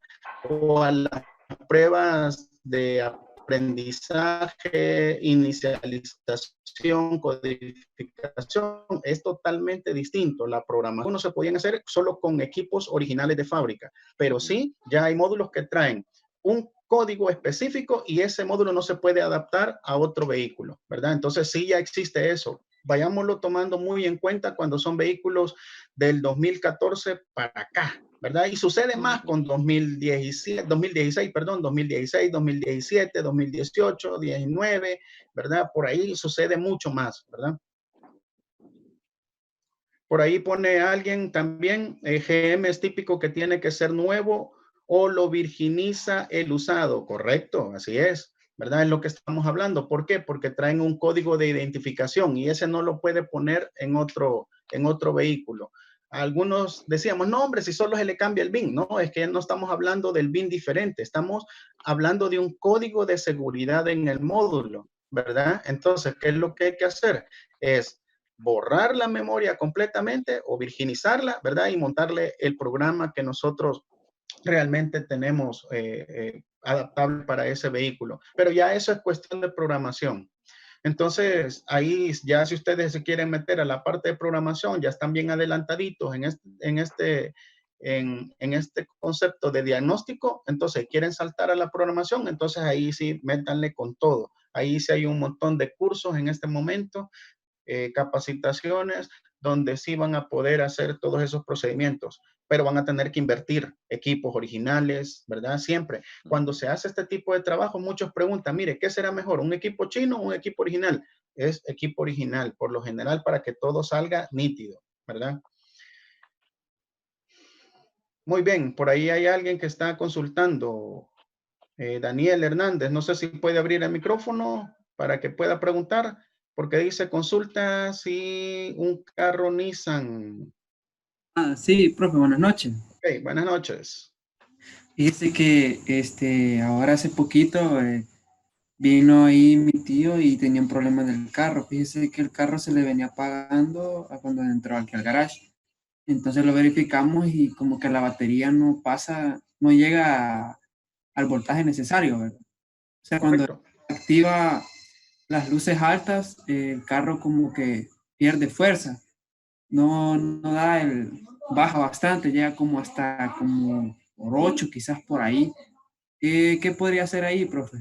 O a las pruebas de aprendizaje, inicialización, codificación, es totalmente distinto. La programación no se podían hacer solo con equipos originales de fábrica, pero sí, ya hay módulos que traen un código específico y ese módulo no se puede adaptar a otro vehículo, ¿verdad? Entonces sí ya existe eso. Vayámoslo tomando muy en cuenta cuando son vehículos del 2014 para acá, ¿verdad? Y sucede más con 2016, 2017, 2018, 19, ¿verdad? Por ahí sucede mucho más, ¿verdad? Por ahí pone alguien también, GM es típico que tiene que ser nuevo o lo virginiza el usado, correcto, así es, ¿verdad? Es lo que estamos hablando. ¿Por qué? Porque traen un código de identificación y ese no lo puede poner en otro vehículo. Algunos decíamos, no, hombre, si solo se le cambia el BIN. No, es que no estamos hablando del BIN diferente, estamos hablando de un código de seguridad en el módulo, ¿verdad? Entonces, ¿qué es lo que hay que hacer? Es borrar la memoria completamente o virginizarla, ¿verdad? Y montarle el programa que nosotros realmente tenemos adaptable para ese vehículo. Pero ya eso es cuestión de programación. Entonces, ahí ya si ustedes se quieren meter a la parte de programación, ya están bien adelantaditos en este concepto de diagnóstico, entonces quieren saltar a la programación, entonces ahí sí, métanle con todo. Ahí sí hay un montón de cursos en este momento, capacitaciones, donde sí van a poder hacer todos esos procedimientos, pero van a tener que invertir equipos originales, ¿verdad? Siempre. Cuando se hace este tipo de trabajo, muchos preguntan, mire, ¿qué será mejor? ¿Un equipo chino o un equipo original? Es equipo original, por lo general, para que todo salga nítido, ¿verdad? Muy bien, por ahí hay alguien que está consultando. Daniel Hernández, no sé si puede abrir el micrófono para que pueda preguntar, porque dice consulta si un carro Nissan. Sí, profe, buenas noches. Ok, buenas noches. Fíjese que ahora hace poquito vino ahí mi tío y tenía un problema en el carro. Fíjese que el carro se le venía apagando cuando entró aquí al garage. Entonces lo verificamos y como que la batería no pasa, no llega al voltaje necesario, ¿verdad? O sea, cuando activa las luces altas, el carro como que pierde fuerza. No da baja bastante, llega como hasta como por 8, quizás por ahí. ¿Qué podría hacer ahí, profe?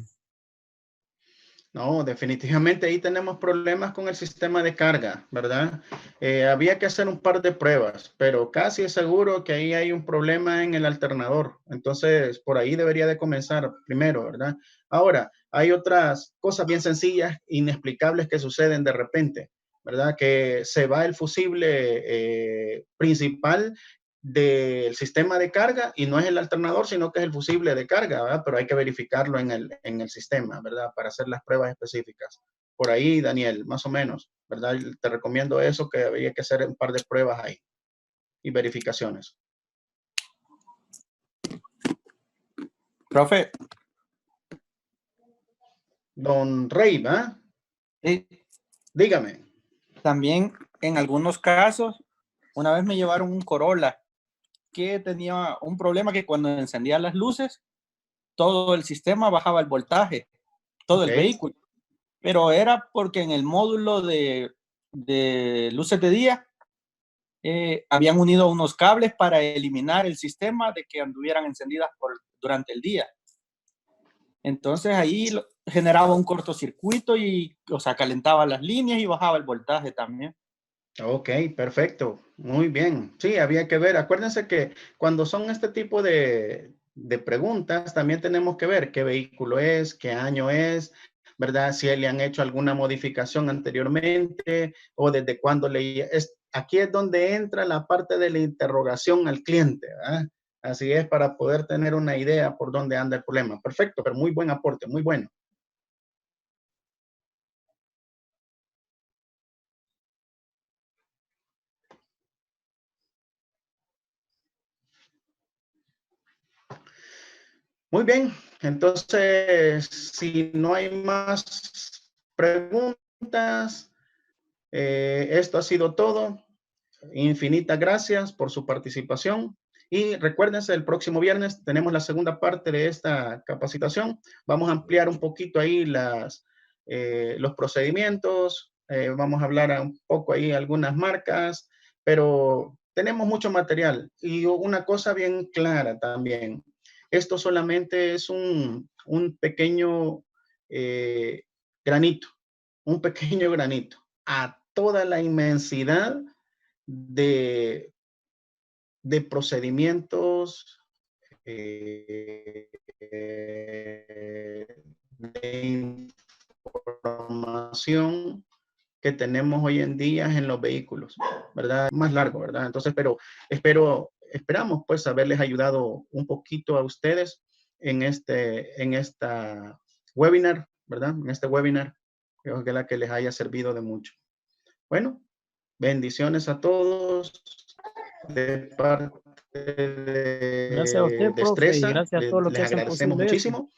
No, definitivamente ahí tenemos problemas con el sistema de carga, ¿verdad? Había que hacer un par de pruebas, pero casi es seguro que ahí hay un problema en el alternador. Entonces, por ahí debería de comenzar primero, ¿verdad? Ahora, hay otras cosas bien sencillas, inexplicables que suceden de repente, ¿verdad? Que se va el fusible principal del sistema de carga y no es el alternador, sino que es el fusible de carga, ¿verdad? Pero hay que verificarlo en el sistema, ¿verdad? Para hacer las pruebas específicas. Por ahí, Daniel, más o menos, ¿verdad? Te recomiendo eso, que había que hacer un par de pruebas ahí y verificaciones. Profe. Don Rey, ¿va? Sí. Dígame. También en algunos casos, una vez me llevaron un Corolla que tenía un problema que cuando encendía las luces, todo el sistema bajaba el voltaje, todo el vehículo. Pero era porque en el módulo de luces de día habían unido unos cables para eliminar el sistema de que anduvieran encendidas durante el día. Entonces ahí generaba un cortocircuito y, o sea, calentaba las líneas y bajaba el voltaje también. Ok, perfecto. Muy bien. Sí, había que ver. Acuérdense que cuando son este tipo de preguntas, también tenemos que ver qué vehículo es, qué año es, ¿verdad? Si le han hecho alguna modificación anteriormente o desde cuándo aquí es donde entra la parte de la interrogación al cliente, ¿verdad? Así es, para poder tener una idea por dónde anda el problema. Perfecto, pero muy buen aporte, muy bueno. Muy bien, entonces, si no hay más preguntas, esto ha sido todo. Infinitas gracias por su participación. Y recuérdense, el próximo viernes tenemos la segunda parte de esta capacitación. Vamos a ampliar un poquito ahí los procedimientos. Vamos a hablar un poco ahí algunas marcas, pero tenemos mucho material. Y una cosa bien clara también. Esto solamente es un pequeño granito, un pequeño granito a toda la inmensidad de procedimientos, de información que tenemos hoy en día en los vehículos, ¿verdad? Más largo, ¿verdad? Entonces, pero esperamos pues haberles ayudado un poquito a ustedes en esta webinar, ¿verdad? En este webinar, creo que les haya servido de mucho. Bueno, bendiciones a todos de parte de Gracias a usted, profe, Destreza. y gracias a todos los que Les hacen agradecemos posible muchísimo.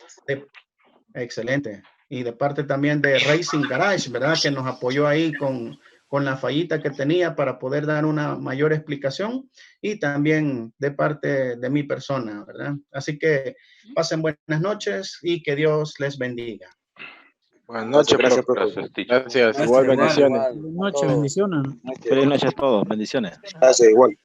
Excelente. Y de parte también de Racing Garage, ¿verdad? Que nos apoyó ahí con la fallita que tenía para poder dar una mayor explicación, y también de parte de mi persona, ¿verdad? Así que pasen buenas noches y que Dios les bendiga. Buenas noches, Gracias, profe. profe. Gracias, igual bendiciones. Buenas noches, bendiciones. Feliz noche a todos. Bendiciones. Gracias, igual.